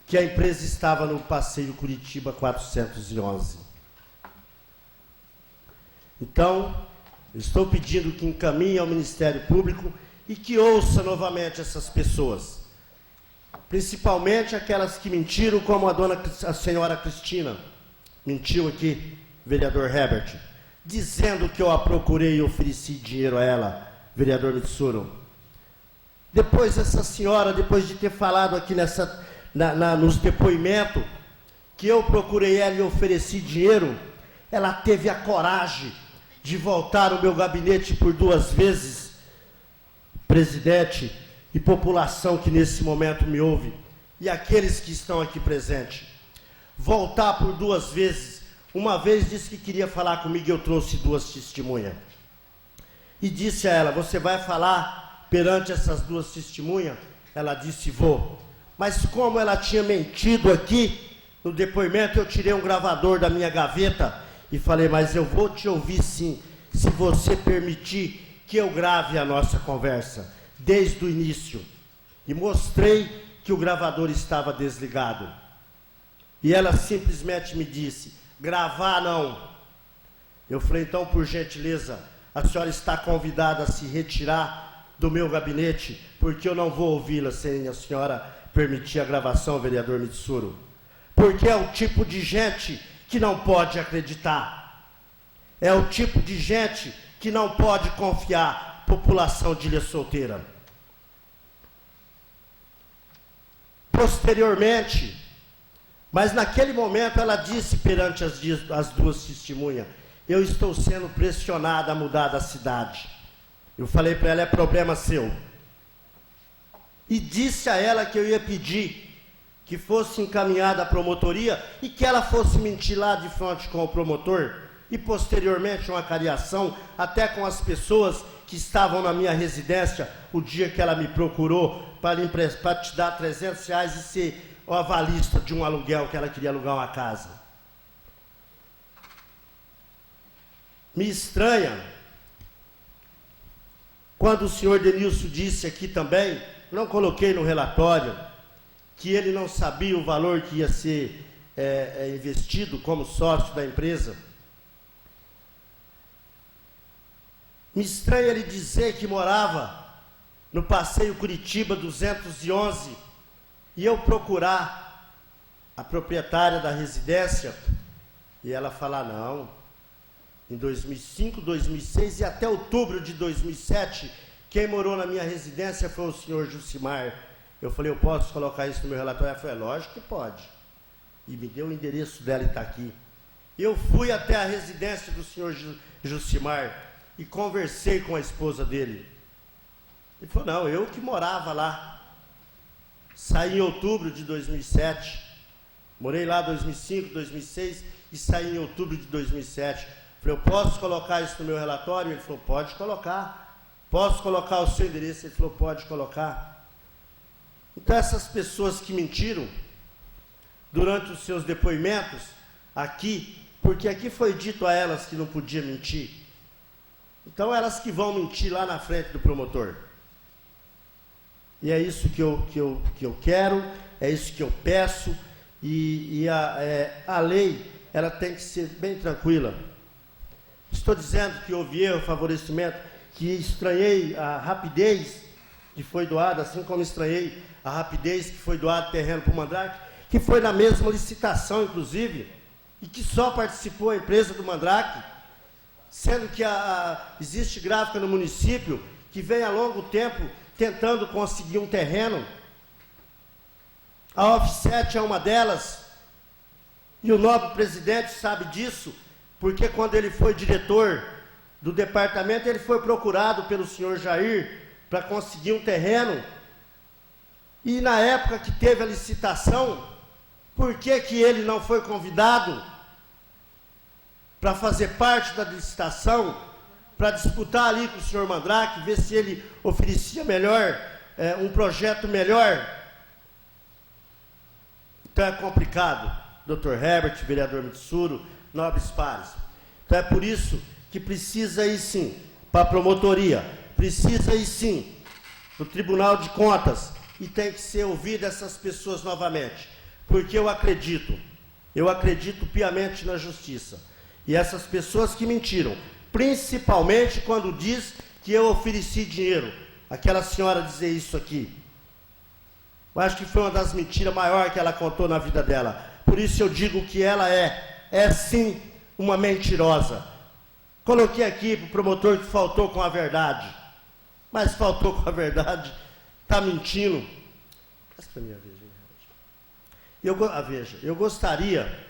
que a empresa estava no passeio Curitiba 411. Então, estou pedindo que encaminhe ao Ministério Público e que ouça novamente essas pessoas, principalmente aquelas que mentiram, como a senhora Cristina mentiu aqui, vereador Herbert, dizendo que eu a procurei e ofereci dinheiro a ela, vereador Mitsuru. Depois essa senhora, depois de ter falado aqui nos depoimentos, que eu procurei ela e ofereci dinheiro, ela teve a coragem de voltar ao meu gabinete por 2 vezes, presidente e população que nesse momento me ouve, e aqueles que estão aqui presentes. Voltar por 2 vezes. Uma vez disse que queria falar comigo e eu trouxe 2 testemunhas. E disse a ela, você vai falar perante essas 2 testemunhas? Ela disse, vou. Mas como ela tinha mentido aqui, no depoimento eu tirei um gravador da minha gaveta e falei, mas eu vou te ouvir sim, se você permitir que eu grave a nossa conversa, desde o início. E mostrei que o gravador estava desligado. E ela simplesmente me disse, gravar não. Eu falei, então, por gentileza, a senhora está convidada a se retirar do meu gabinete, porque eu não vou ouvi-la sem a senhora permitir a gravação, vereador Mitsuru. Porque é o tipo de gente que não pode acreditar. É o tipo de gente que não pode confiar, população de Ilha Solteira. Posteriormente, mas naquele momento ela disse perante as 2 testemunhas, eu estou sendo pressionada a mudar da cidade. Eu falei para ela, é problema seu. E disse a ela que eu ia pedir que fosse encaminhada à promotoria e que ela fosse mentir lá de frente com o promotor e posteriormente uma cariação até com as pessoas que estavam na minha residência o dia que ela me procurou para te dar R$300 e ser o avalista de um aluguel que ela queria alugar uma casa. Me estranha quando o senhor Denilson disse aqui também, não coloquei no relatório, que ele não sabia o valor que ia ser investido como sócio da empresa. Me estranha ele dizer que morava no passeio Curitiba 211 e eu procurar a proprietária da residência e ela falar, não, em 2005, 2006 e até outubro de 2007, quem morou na minha residência foi o senhor Jucimar. Eu falei, eu posso colocar isso no meu relatório? Ela falou, é lógico que pode. E me deu o endereço dela e está aqui. Eu fui até a residência do senhor Jucimar e conversei com a esposa dele. Ele falou, não, eu que morava lá. Saí em outubro de 2007. Morei lá em 2005, 2006 e saí em outubro de 2007. Falei, falei, eu posso colocar isso no meu relatório? Ele falou, pode colocar. Posso colocar o seu endereço? Ele falou, pode colocar. Então, essas pessoas que mentiram durante os seus depoimentos aqui, porque aqui foi dito a elas que não podia mentir, então elas que vão mentir lá na frente do promotor. E é isso que eu quero, é isso que eu peço, e a lei, ela tem que ser bem tranquila. Estou dizendo que houve erro, favorecimento, que estranhei a rapidez que foi doada, assim como estranhei a rapidez que foi doado terreno para o Mandrake, que foi na mesma licitação, inclusive, e que só participou a empresa do Mandrake, sendo que existe gráfica no município que vem há longo tempo tentando conseguir um terreno. A Offset é uma delas, e o nobre presidente sabe disso, porque quando ele foi diretor do departamento, ele foi procurado pelo senhor Jair para conseguir um terreno, e na época que teve a licitação, por que ele não foi convidado para fazer parte da licitação, para disputar ali com o senhor Mandrake, ver se ele oferecia melhor, um projeto melhor? Então é complicado, Dr. Herbert, vereador Mitsuru, nobres pares. Então é por isso que precisa ir sim para a promotoria, precisa ir sim para o Tribunal de Contas, e tem que ser ouvida essas pessoas novamente, porque eu acredito piamente na justiça. E essas pessoas que mentiram, principalmente quando diz que eu ofereci dinheiro, aquela senhora dizer isso aqui, eu acho que foi uma das mentiras maiores que ela contou na vida dela. Por isso eu digo que ela é sim uma mentirosa. Coloquei aqui para o promotor que faltou com a verdade, mas faltou com a verdade, está mentindo. Essa é a minha vez, Veja, eu gostaria,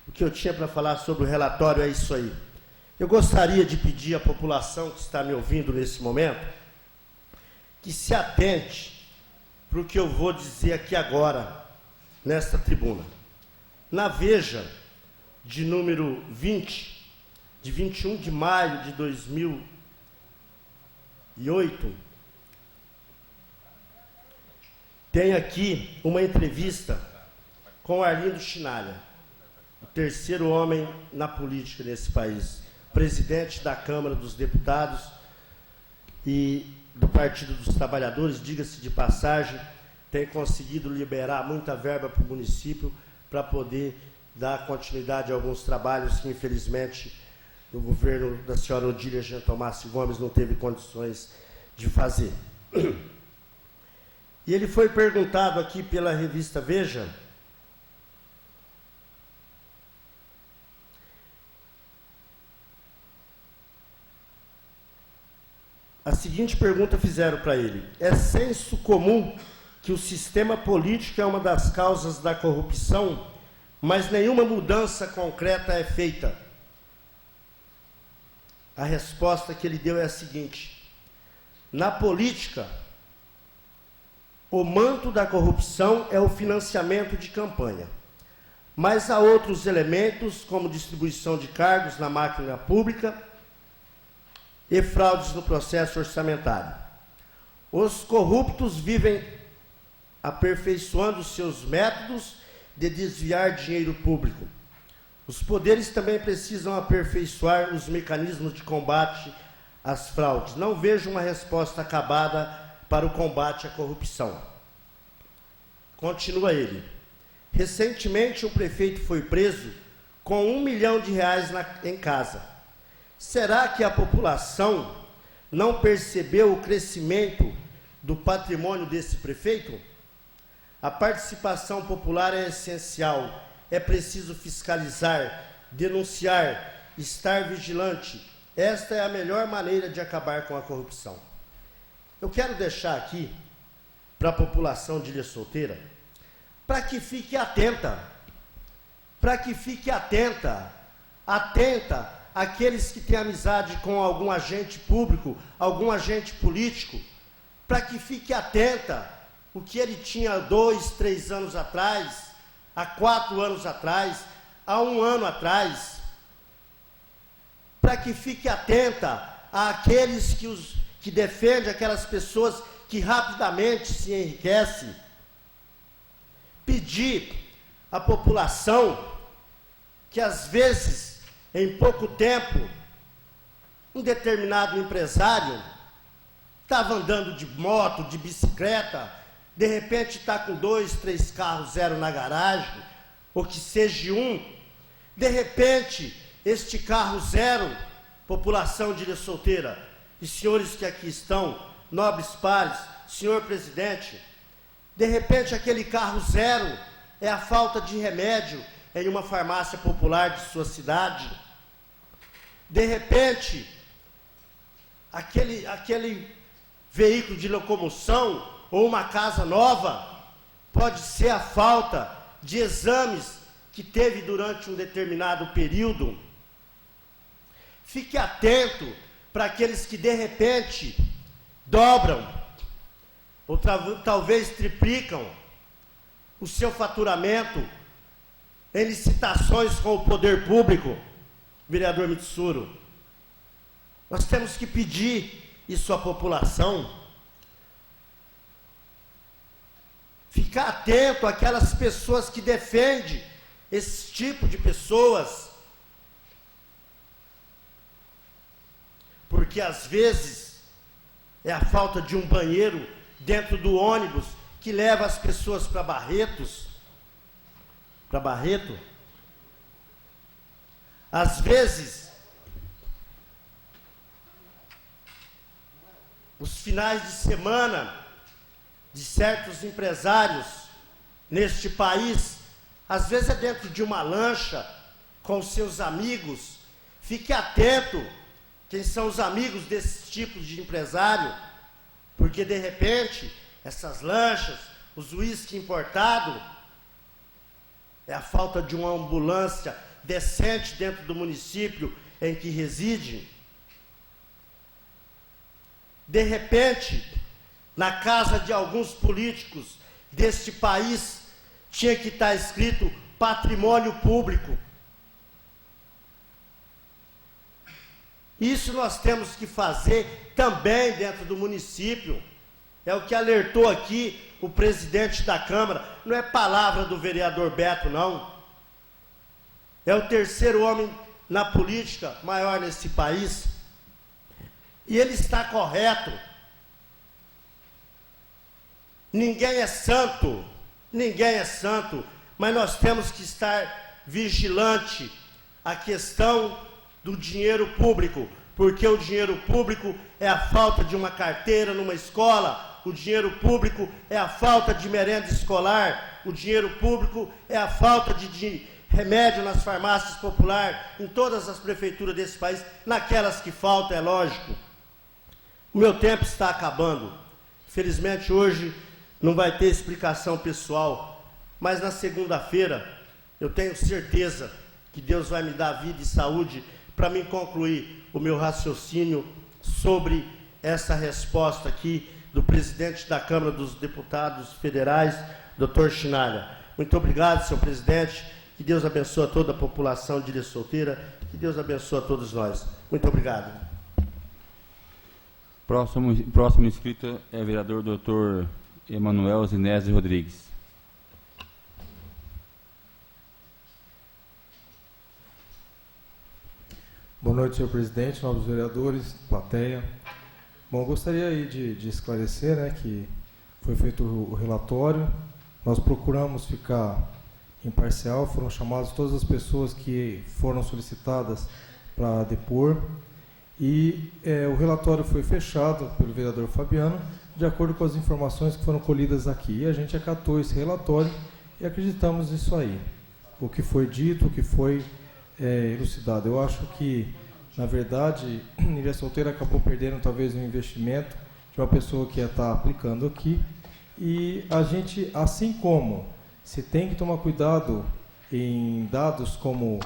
o que eu tinha para falar sobre o relatório é isso aí. Eu gostaria de pedir à população que está me ouvindo nesse momento, que se atente para o que eu vou dizer aqui agora, nesta tribuna. Na Veja, de número 20, de 21 de maio de 2008, tem aqui uma entrevista com Arlindo Chinalha, o terceiro homem na política nesse país, presidente da Câmara dos Deputados e do Partido dos Trabalhadores, diga-se de passagem, tem conseguido liberar muita verba para o município para poder dar continuidade a alguns trabalhos que, infelizmente, o governo da senhora Odília Jean Tomassi Gomes não teve condições de fazer. E ele foi perguntado aqui pela revista Veja a seguinte pergunta fizeram para ele: é senso comum que o sistema político é uma das causas da corrupção, mas nenhuma mudança concreta é feita? A resposta que ele deu é a seguinte: na política, o manto da corrupção é o financiamento de campanha, mas há outros elementos, como distribuição de cargos na máquina pública e fraudes no processo orçamentário. Os corruptos vivem aperfeiçoando seus métodos de desviar dinheiro público. Os poderes também precisam aperfeiçoar os mecanismos de combate às fraudes. Não vejo uma resposta acabada para o combate à corrupção. Continua ele. Recentemente, um prefeito foi preso com R$1 milhão em casa. Será que a população não percebeu o crescimento do patrimônio desse prefeito? A participação popular é essencial. É preciso fiscalizar, denunciar, estar vigilante. Esta é a melhor maneira de acabar com a corrupção. Eu quero deixar aqui para a população de Ilha Solteira, para que fique atenta, atenta àqueles que têm amizade com algum agente público, algum agente político, para que fique atenta o que ele tinha 2, 3 anos atrás, há 4 anos atrás, há 1 ano atrás. para que fique atenta àqueles que defendem aquelas pessoas que rapidamente se enriquecem. Pedir à população que, às vezes, em pouco tempo, um determinado empresário estava andando de moto, de bicicleta, de repente está com 2, 3 carros zero na garagem, ou que seja um, de repente, este carro zero, população de Ilha Solteira, e senhores que aqui estão, nobres pares, senhor presidente, de repente aquele carro zero é a falta de remédio em uma farmácia popular de sua cidade. De repente, aquele veículo de locomoção ou uma casa nova pode ser a falta de exames que teve durante um determinado período. Fique atento para aqueles que de repente dobram ou talvez triplicam o seu faturamento em licitações com o poder público, vereador Mitsuru. Nós temos que pedir isso à população. Ficar atento àquelas pessoas que defendem esse tipo de pessoas. Porque às vezes é a falta de um banheiro dentro do ônibus que leva as pessoas para Barreto. Às vezes, os finais de semana de certos empresários neste país, às vezes é dentro de uma lancha com seus amigos. Fique atento quem são os amigos desses tipos de empresário, porque de repente essas lanchas, os uísque importado, é a falta de uma ambulância decente dentro do município em que reside. De repente, na casa de alguns políticos deste país, tinha que estar escrito patrimônio público. Isso nós temos que fazer também dentro do município. É o que alertou aqui o presidente da Câmara. Não é palavra do vereador Beto, não. É o terceiro homem na política maior nesse país. E ele está correto. Ninguém é santo, mas nós temos que estar vigilante à questão do dinheiro público, porque o dinheiro público é a falta de uma carteira numa escola, o dinheiro público é a falta de merenda escolar, o dinheiro público é a falta de remédio nas farmácias populares, em todas as prefeituras desse país, naquelas que faltam, é lógico. O meu tempo está acabando. Felizmente hoje não vai ter explicação pessoal, mas na segunda-feira eu tenho certeza que Deus vai me dar vida e saúde para me concluir o meu raciocínio sobre essa resposta aqui do presidente da Câmara dos Deputados Federais, Dr. Chinalha. Muito obrigado, senhor presidente. Que Deus abençoe a toda a população de Ilha Solteira. Que Deus abençoe a todos nós. Muito obrigado. Próximo inscrito é o vereador Dr. Emanuel Zinésio Rodrigues. Boa noite, senhor presidente, novos vereadores, plateia. Bom, gostaria aí de esclarecer, né, que foi feito o relatório, nós procuramos ficar imparcial, foram chamadas todas as pessoas que foram solicitadas para depor, e o relatório foi fechado pelo vereador Fabiano, de acordo com as informações que foram colhidas aqui. E a gente acatou esse relatório e acreditamos nisso aí. O que foi dito, o que foi elucidado. Eu acho que, na verdade, Ilha Solteira acabou perdendo talvez um investimento de uma pessoa que ia estar aplicando aqui. E a gente, assim como se tem que tomar cuidado em dados como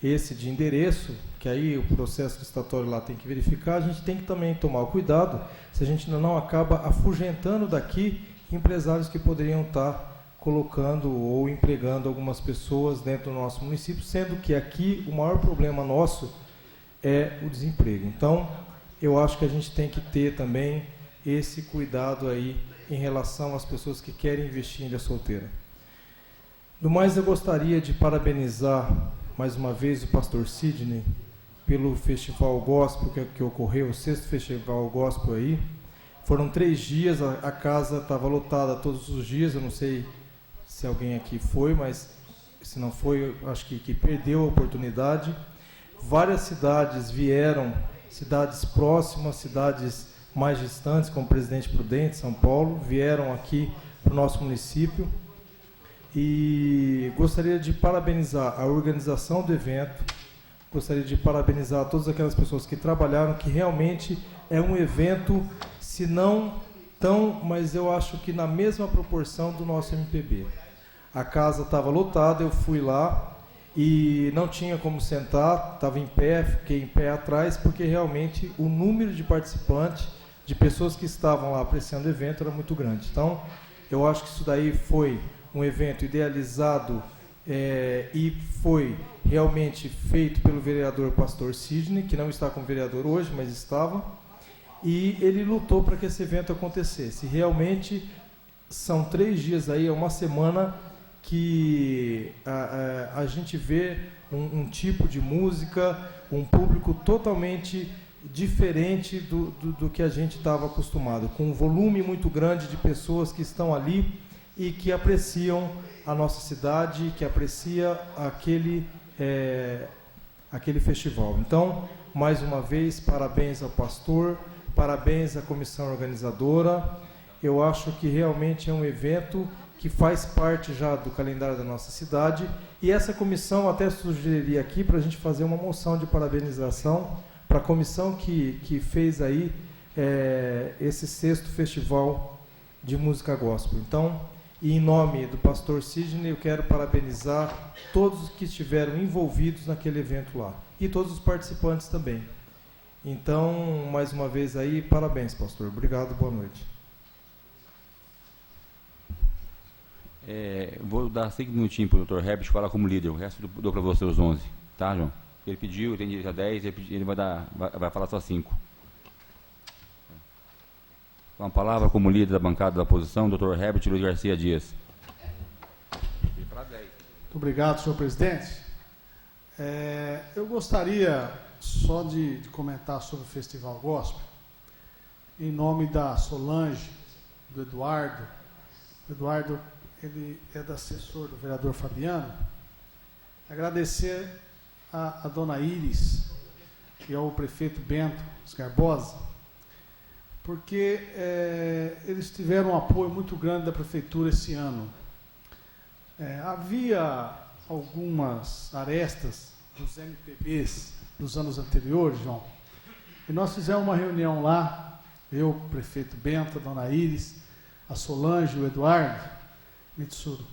esse de endereço, que aí o processo licitatório lá tem que verificar, a gente tem que também tomar cuidado se a gente não acaba afugentando daqui empresários que poderiam estar colocando ou empregando algumas pessoas dentro do nosso município, sendo que aqui o maior problema nosso é o desemprego. Então, eu acho que a gente tem que ter também esse cuidado aí em relação às pessoas que querem investir em Ilha Solteira. No mais, eu gostaria de parabenizar mais uma vez o pastor Sidney pelo Festival Gospel que ocorreu, o 6º Festival Gospel aí. Foram 3 dias, a casa estava lotada todos os dias, eu não sei se alguém aqui foi, mas se não foi, eu acho que perdeu a oportunidade. Várias cidades vieram, cidades próximas, cidades mais distantes, como Presidente Prudente, São Paulo, vieram aqui para o nosso município. E gostaria de parabenizar a organização do evento, gostaria de parabenizar todas aquelas pessoas que trabalharam, que realmente é um evento, se não tão, mas eu acho que na mesma proporção do nosso MPB. A casa estava lotada, eu fui lá e não tinha como sentar, estava em pé, fiquei em pé atrás, porque realmente o número de participantes, de pessoas que estavam lá apreciando o evento era muito grande. Então, eu acho que isso daí foi um evento idealizado e foi realmente feito pelo vereador pastor Sidney, que não está como vereador hoje, mas estava, e ele lutou para que esse evento acontecesse. Realmente são 3 dias aí, é uma semana que a gente vê um tipo de música, um público totalmente diferente do que a gente estava acostumado, com um volume muito grande de pessoas que estão ali e que apreciam a nossa cidade, que aprecia aquele festival. Então, mais uma vez, parabéns ao pastor, parabéns à comissão organizadora. Eu acho que realmente é um evento que faz parte já do calendário da nossa cidade, e essa comissão até sugeriria aqui para a gente fazer uma moção de parabenização para a comissão que fez aí esse 6º Festival de Música Gospel. Então, e em nome do pastor Sidney, eu quero parabenizar todos que estiveram envolvidos naquele evento lá, e todos os participantes também. Então, mais uma vez aí, parabéns, pastor. Obrigado, boa noite. Vou dar 5 minutinhos para o Dr. Herbert falar como líder, o resto dou para você os 11, tá, João? Ele pediu, tem direito a 10, ele vai falar só 5. Com a palavra como líder da bancada da oposição, Dr. Herbert Luiz Garcia Dias. Muito obrigado, senhor presidente. Eu gostaria só de comentar sobre o Festival Gospel, em nome da Solange, do Eduardo. O Eduardo, ele é da assessor do vereador Fabiano. Agradecer a dona Iris e ao prefeito Bento Sgarbosa, porque eles tiveram um apoio muito grande da prefeitura esse ano. Havia algumas arestas dos MPBs dos anos anteriores, João, e nós fizemos uma reunião lá, eu, o prefeito Bento, a dona Iris, a Solange, o Eduardo Mitsuru,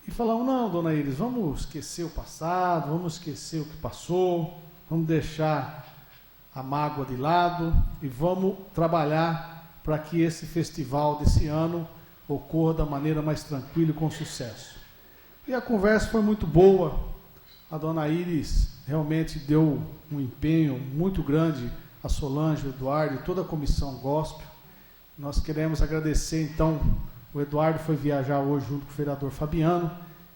e falamos, não, dona Iris, vamos esquecer o passado, vamos esquecer o que passou, vamos deixar a mágoa de lado e vamos trabalhar para que esse festival desse ano ocorra da maneira mais tranquila e com sucesso. E a conversa foi muito boa, a dona Iris realmente deu um empenho muito grande, a Solange, o Eduardo e toda a comissão gospel. Nós queremos agradecer, então, o Eduardo foi viajar hoje junto com o vereador Fabiano.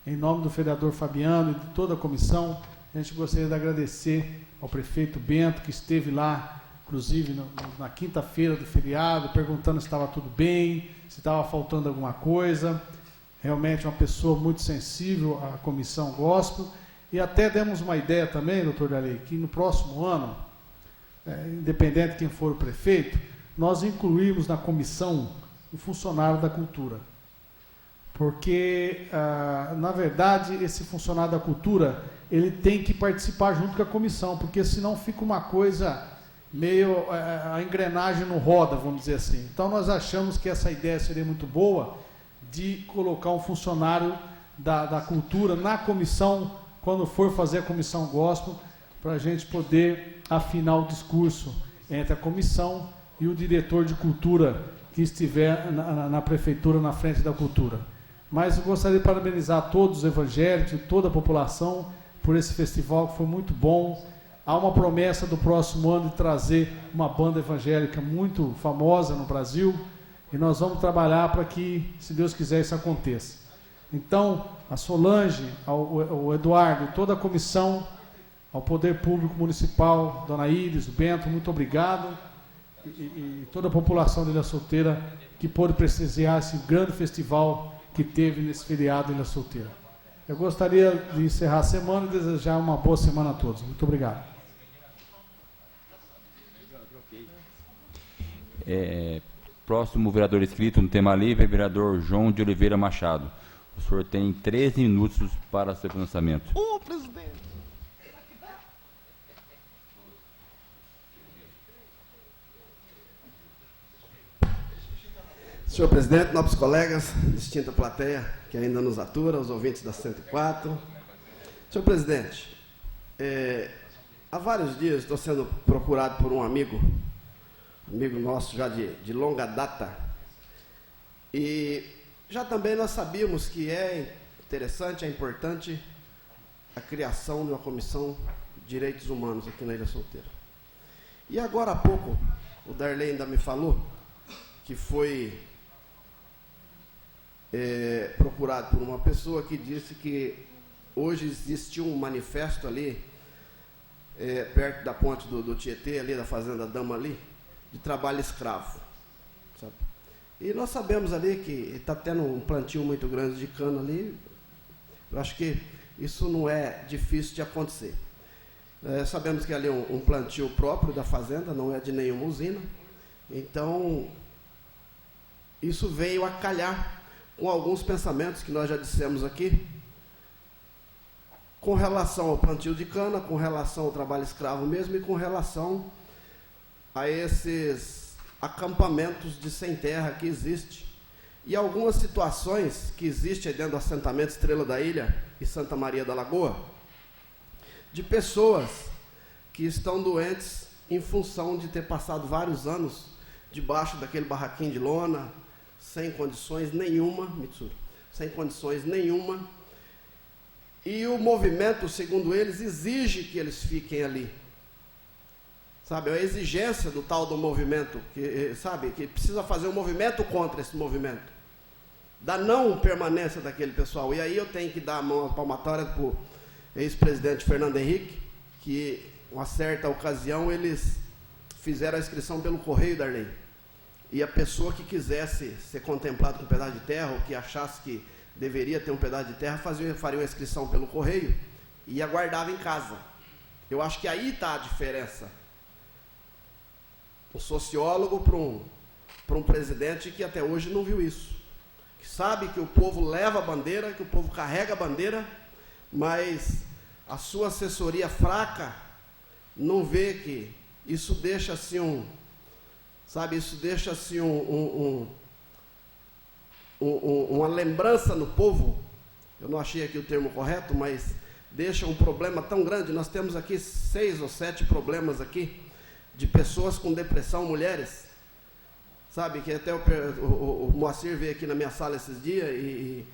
Em nome do vereador Fabiano e de toda a comissão, a gente gostaria de agradecer ao prefeito Bento, que esteve lá, inclusive na quinta-feira do feriado, perguntando se estava tudo bem, se estava faltando alguma coisa. Realmente uma pessoa muito sensível à comissão gospel. E até demos uma ideia também, doutor Darley, que no próximo ano, independente de quem for o prefeito, nós incluímos na comissão um funcionário da cultura. Porque, na verdade, esse funcionário da cultura, ele tem que participar junto com a comissão, porque senão fica uma coisa meio, a engrenagem não roda, vamos dizer assim. Então, nós achamos que essa ideia seria muito boa, de colocar um funcionário da cultura na comissão, quando for fazer a comissão gospel, para a gente poder afinar o discurso entre a comissão e o diretor de cultura que estiver na prefeitura, na frente da cultura. Mas eu gostaria de parabenizar todos os evangélicos e toda a população por esse festival que foi muito bom. há uma promessa do próximo ano de trazer uma banda evangélica muito famosa no Brasil, e nós vamos trabalhar para que, se Deus quiser, isso aconteça. Então, a Solange, ao Eduardo e toda a comissão, ao Poder Público Municipal, Dona Iris, o Bento, muito obrigado, e toda a população de Ilha Solteira que pôde prestigiar esse grande festival que teve nesse feriado em Ilha Solteira. Eu gostaria de encerrar a semana e desejar uma boa semana a todos. Muito obrigado. Próximo vereador inscrito no tema livre é o vereador João de Oliveira Machado. O senhor tem 13 minutos para seu pronunciamento. Ô, presidente! Senhor presidente, nobres colegas, distinta plateia que ainda nos atura, os ouvintes da 104. Senhor presidente, há vários dias estou sendo procurado por um amigo nosso já de longa data, e já também nós sabíamos que é interessante, é importante a criação de uma comissão de direitos humanos aqui na Ilha Solteira. E agora há pouco, o Darley ainda me falou que foi procurado por uma pessoa que disse que hoje existiu um manifesto ali, perto da ponte do Tietê, ali da fazenda Dama ali, de trabalho escravo, sabe? E nós sabemos ali que está tendo um plantio muito grande de cana ali. Eu acho que isso não é difícil de acontecer. Sabemos que ali é um plantio próprio da fazenda, não é de nenhuma usina. Então, isso veio a calhar com alguns pensamentos que nós já dissemos aqui, com relação ao plantio de cana, com relação ao trabalho escravo mesmo e com relação a esses acampamentos de sem terra que existem e algumas situações que existem dentro do assentamento Estrela da Ilha e Santa Maria da Lagoa, de pessoas que estão doentes em função de ter passado vários anos debaixo daquele barraquinho de lona, sem condições nenhuma, Mitsuru, sem condições nenhuma, e o movimento, segundo eles, exige que eles fiquem ali. Sabe, é a exigência do tal do movimento, que precisa fazer um movimento contra esse movimento, da não permanência daquele pessoal. E aí eu tenho que dar a mão à palmatória para o ex-presidente Fernando Henrique, que, em uma certa ocasião, eles fizeram a inscrição pelo correio da lei. E a pessoa que quisesse ser contemplada com um pedaço de terra, ou que achasse que deveria ter um pedaço de terra, faria uma inscrição pelo correio e aguardava em casa. Eu acho que aí está a diferença. Um sociólogo para um presidente que até hoje não viu isso. Que sabe que o povo leva a bandeira, que o povo carrega a bandeira, mas a sua assessoria fraca não vê que isso deixa assim isso deixa assim uma lembrança no povo. Eu não achei aqui o termo correto, mas deixa um problema tão grande. Nós temos aqui 6 ou 7 problemas aqui de pessoas com depressão, mulheres, sabe, que até o Moacir veio aqui na minha sala esses dias e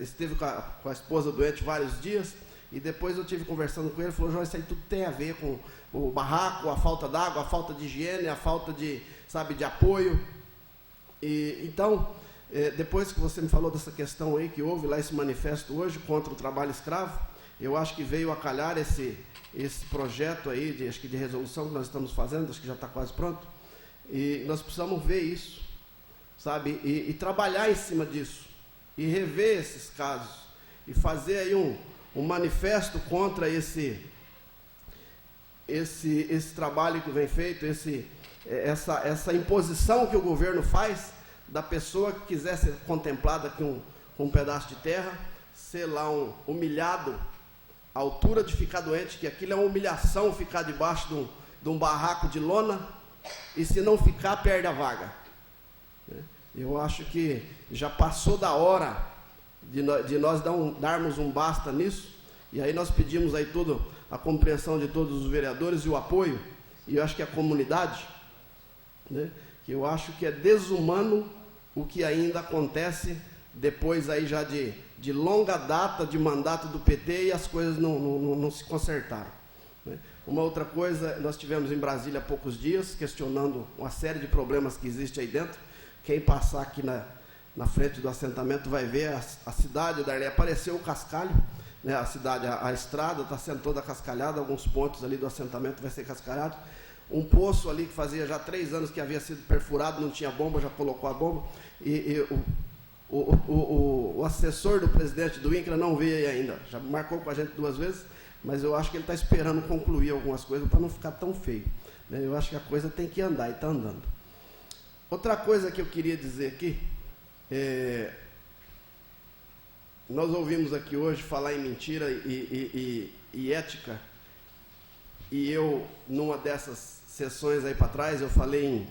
esteve com a esposa doente vários dias, e depois eu tive conversando com ele, falou: João, isso aí tudo tem a ver com o barraco, a falta d'água, a falta de higiene, a falta de apoio. E então, depois que você me falou dessa questão aí, que houve lá esse manifesto hoje contra o trabalho escravo, eu acho que veio a calhar esse projeto aí, acho que de resolução que nós estamos fazendo, acho que já está quase pronto, e nós precisamos ver isso, sabe, e trabalhar em cima disso, e rever esses casos, e fazer aí um manifesto contra esse trabalho que vem feito, essa imposição que o governo faz da pessoa que quiser ser contemplada com um pedaço de terra, ser lá humilhado, a altura de ficar doente, que aquilo é uma humilhação, ficar debaixo de um barraco de lona, e se não ficar, perde a vaga. Eu acho que já passou da hora de nós darmos um basta nisso, e aí nós pedimos aí a compreensão de todos os vereadores e o apoio, e eu acho que a comunidade, que eu acho que é desumano o que ainda acontece depois aí já de longa data de mandato do PT, e as coisas não se consertaram. Uma outra coisa, nós tivemos em Brasília há poucos dias, questionando uma série de problemas que existem aí dentro. Quem passar aqui na frente do assentamento vai ver a cidade, Darley, apareceu o cascalho, né, a cidade, a estrada está sendo toda cascalhada, alguns pontos ali do assentamento vai ser cascalhado. Um poço ali que fazia já 3 anos que havia sido perfurado, não tinha bomba, já colocou a bomba, e o assessor do presidente do INCRA não veio aí ainda, já marcou com a gente 2 vezes, mas eu acho que ele está esperando concluir algumas coisas para não ficar tão feio, né? Eu acho que a coisa tem que andar, e está andando. Outra coisa que eu queria dizer aqui, nós ouvimos aqui hoje falar em mentira e ética, e eu, numa dessas sessões aí para trás, eu falei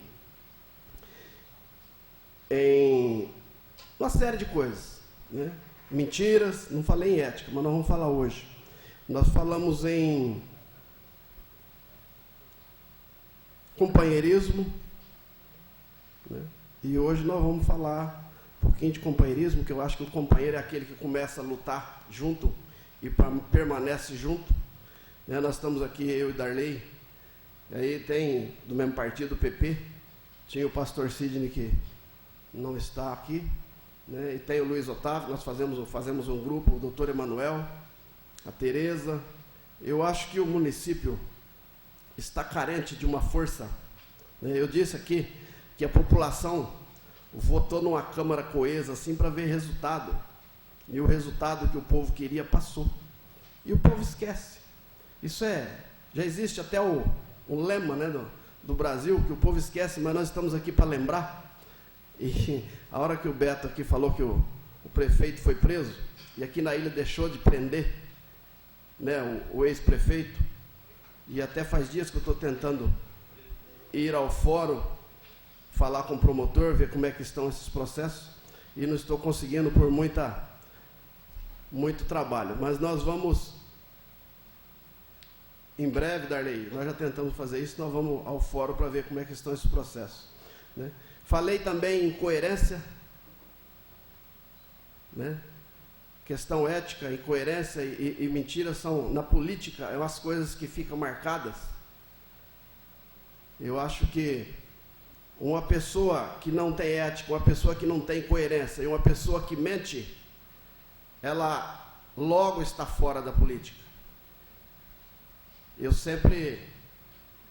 em uma série de coisas, né? Mentiras, não falei em ética, mas nós vamos falar hoje. Nós falamos em companheirismo, né? E hoje nós vamos falar um pouquinho de companheirismo, que eu acho que o companheiro é aquele que começa a lutar junto e permanece junto, né? Nós estamos aqui, eu e Darley, aí tem do mesmo partido, o PP, tinha o pastor Sidney, que não está aqui, né? E tem o Luiz Otávio, nós fazemos um grupo, o doutor Emanuel, a Tereza. Eu acho que o município está carente de uma força, né? Eu disse aqui que a população votou numa Câmara coesa assim para ver resultado, e o resultado que o povo queria passou, e o povo esquece. Isso já existe até o lema, né, do Brasil, que o povo esquece, mas nós estamos aqui para lembrar. E a hora que o Beto aqui falou que o prefeito foi preso, e aqui na ilha deixou de prender, né, o ex-prefeito, e até faz dias que eu estou tentando ir ao fórum, falar com o promotor, ver como é que estão esses processos, e não estou conseguindo por muito trabalho. Mas nós vamos, em breve, Darley, nós já tentamos fazer isso, nós vamos ao fórum para ver como é que estão esses processos, né? Falei também em coerência, né? Questão ética, incoerência e mentira são, na política, é umas coisas que ficam marcadas. Eu acho que uma pessoa que não tem ética, uma pessoa que não tem coerência e uma pessoa que mente, ela logo está fora da política. Eu sempre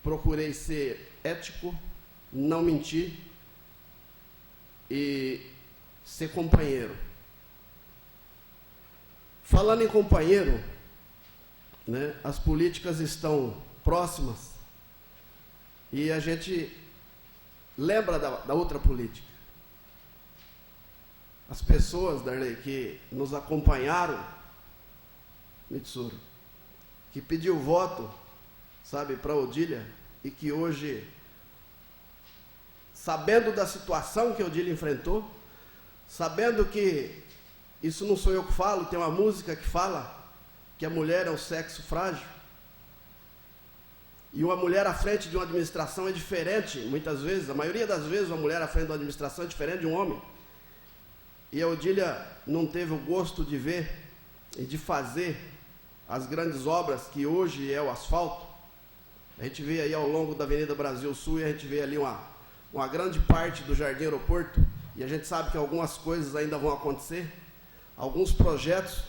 procurei ser ético, não mentir e ser companheiro. Falando em companheiro, né, as políticas estão próximas e a gente lembra da outra política. As pessoas, Darley, que nos acompanharam, Mitsuru, que pediu voto, sabe, para Odília, e que hoje, sabendo da situação que Odília enfrentou, sabendo que isso não sou eu que falo, tem uma música que fala que a mulher é o sexo frágil. E uma mulher à frente de uma administração é diferente, muitas vezes, a maioria das vezes, uma mulher à frente de uma administração é diferente de um homem. E a Odília não teve o gosto de ver e de fazer as grandes obras que hoje é o asfalto. A gente vê aí ao longo da Avenida Brasil Sul, e a gente vê ali uma grande parte do Jardim Aeroporto, e a gente sabe que algumas coisas ainda vão acontecer, alguns projetos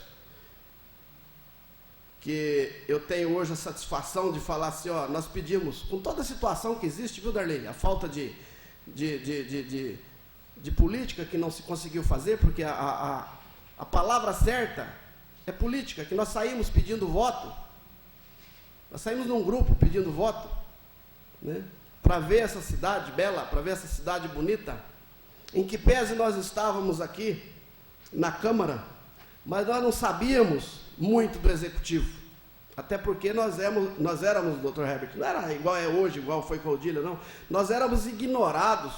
que eu tenho hoje a satisfação de falar assim, ó, nós pedimos, com toda a situação que existe, viu, Darley? A falta de política que não se conseguiu fazer, porque a palavra certa é política, que nós saímos pedindo voto, nós saímos num grupo pedindo voto, né, para ver essa cidade bela, para ver essa cidade bonita, em que pese nós estávamos aqui na Câmara, mas nós não sabíamos muito do Executivo, até porque nós éramos, Dr. Herbert, não era igual é hoje, igual foi com a Odília, não, nós éramos ignorados.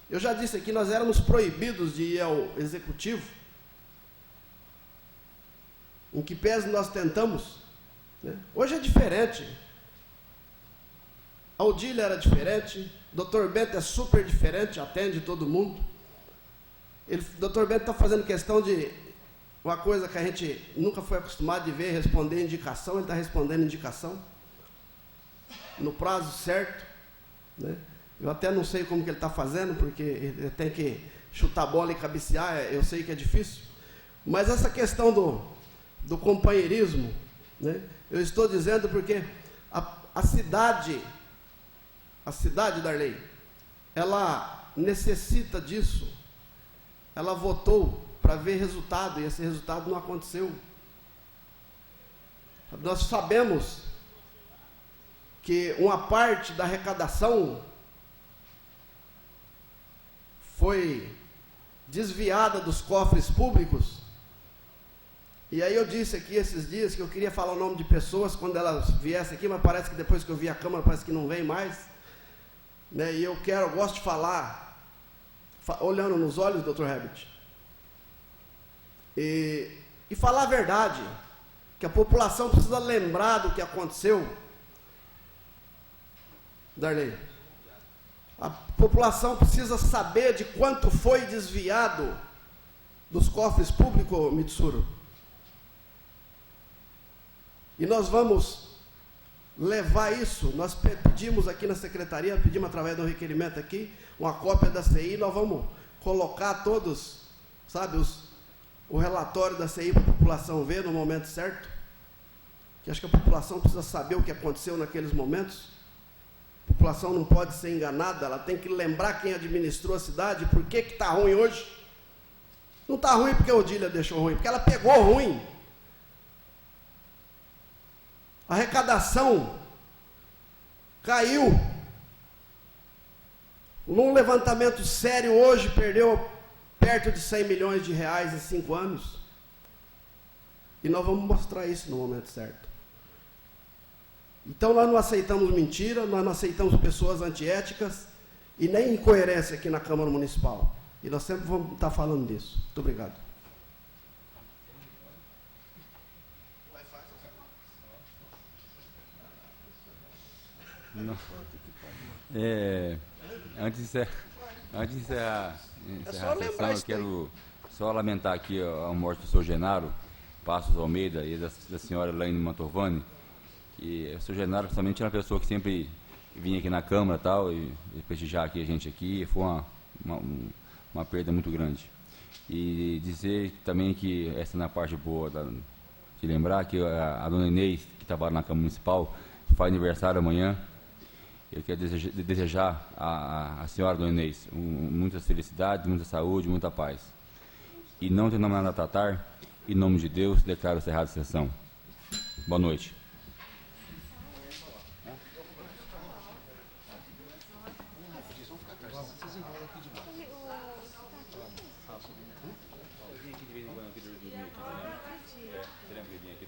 Eu já disse aqui, nós éramos proibidos de ir ao Executivo, em que pese nós tentamos, né? Hoje é diferente. A Odília era diferente, o Dr. Bento é super diferente, atende todo mundo. O Dr. Bento está fazendo questão de uma coisa que a gente nunca foi acostumado de ver, responder indicação, ele está respondendo indicação. no prazo certo, né? Eu até não sei como que ele está fazendo, porque ele tem que chutar a bola e cabecear, eu sei que é difícil. Mas essa questão do companheirismo, né? Eu estou dizendo porque a cidade, Darley, ela necessita disso. Ela votou para ver resultado, e esse resultado não aconteceu. Nós sabemos que uma parte da arrecadação foi desviada dos cofres públicos. E aí eu disse aqui esses dias que eu queria falar o nome de pessoas quando elas viessem aqui, mas parece que depois que eu vi a Câmara, parece que não vem mais. Né? E eu gosto de falar, olhando nos olhos, Dr. Herbert, e falar a verdade, que a população precisa lembrar do que aconteceu. Darley, a população precisa saber de quanto foi desviado dos cofres públicos, Mitsuru. E nós vamos levar isso, nós pedimos aqui na secretaria, pedimos através de um requerimento aqui, uma cópia da CI, nós vamos colocar todos, sabe, o relatório da CI para a população ver no momento certo, que acho que a população precisa saber o que aconteceu naqueles momentos. A população não pode ser enganada, ela tem que lembrar quem administrou a cidade, por que está ruim hoje. Não está ruim porque a Odília deixou ruim, porque ela pegou ruim. A arrecadação caiu. Num levantamento sério hoje, perdeu perto de 100 milhões de reais em 5 anos. E nós vamos mostrar isso no momento certo. Então nós não aceitamos mentira, nós não aceitamos pessoas antiéticas e nem incoerência aqui na Câmara Municipal. E nós sempre vamos estar falando disso. Muito obrigado. Não. Antes de encerrar a sessão, eu quero só lamentar aqui a morte do seu Genaro Passos Almeida e da senhora Elaine Mantovani. E o seu Genaro somente era uma pessoa que sempre vinha aqui na Câmara tal, e prestigiar aqui a gente aqui, foi uma perda muito grande. E dizer também que essa é na parte boa de lembrar que a dona Inês, que trabalha na Câmara Municipal, faz aniversário amanhã. Eu quero desejar à senhora dona Inês muitas felicidades, muita saúde, muita paz. E não tendo nada a tratar, em nome de Deus, declaro encerrada a sessão. Boa noite. Aqui de vez em quando aqui dormir aqui, né? Você lembra que vinha aqui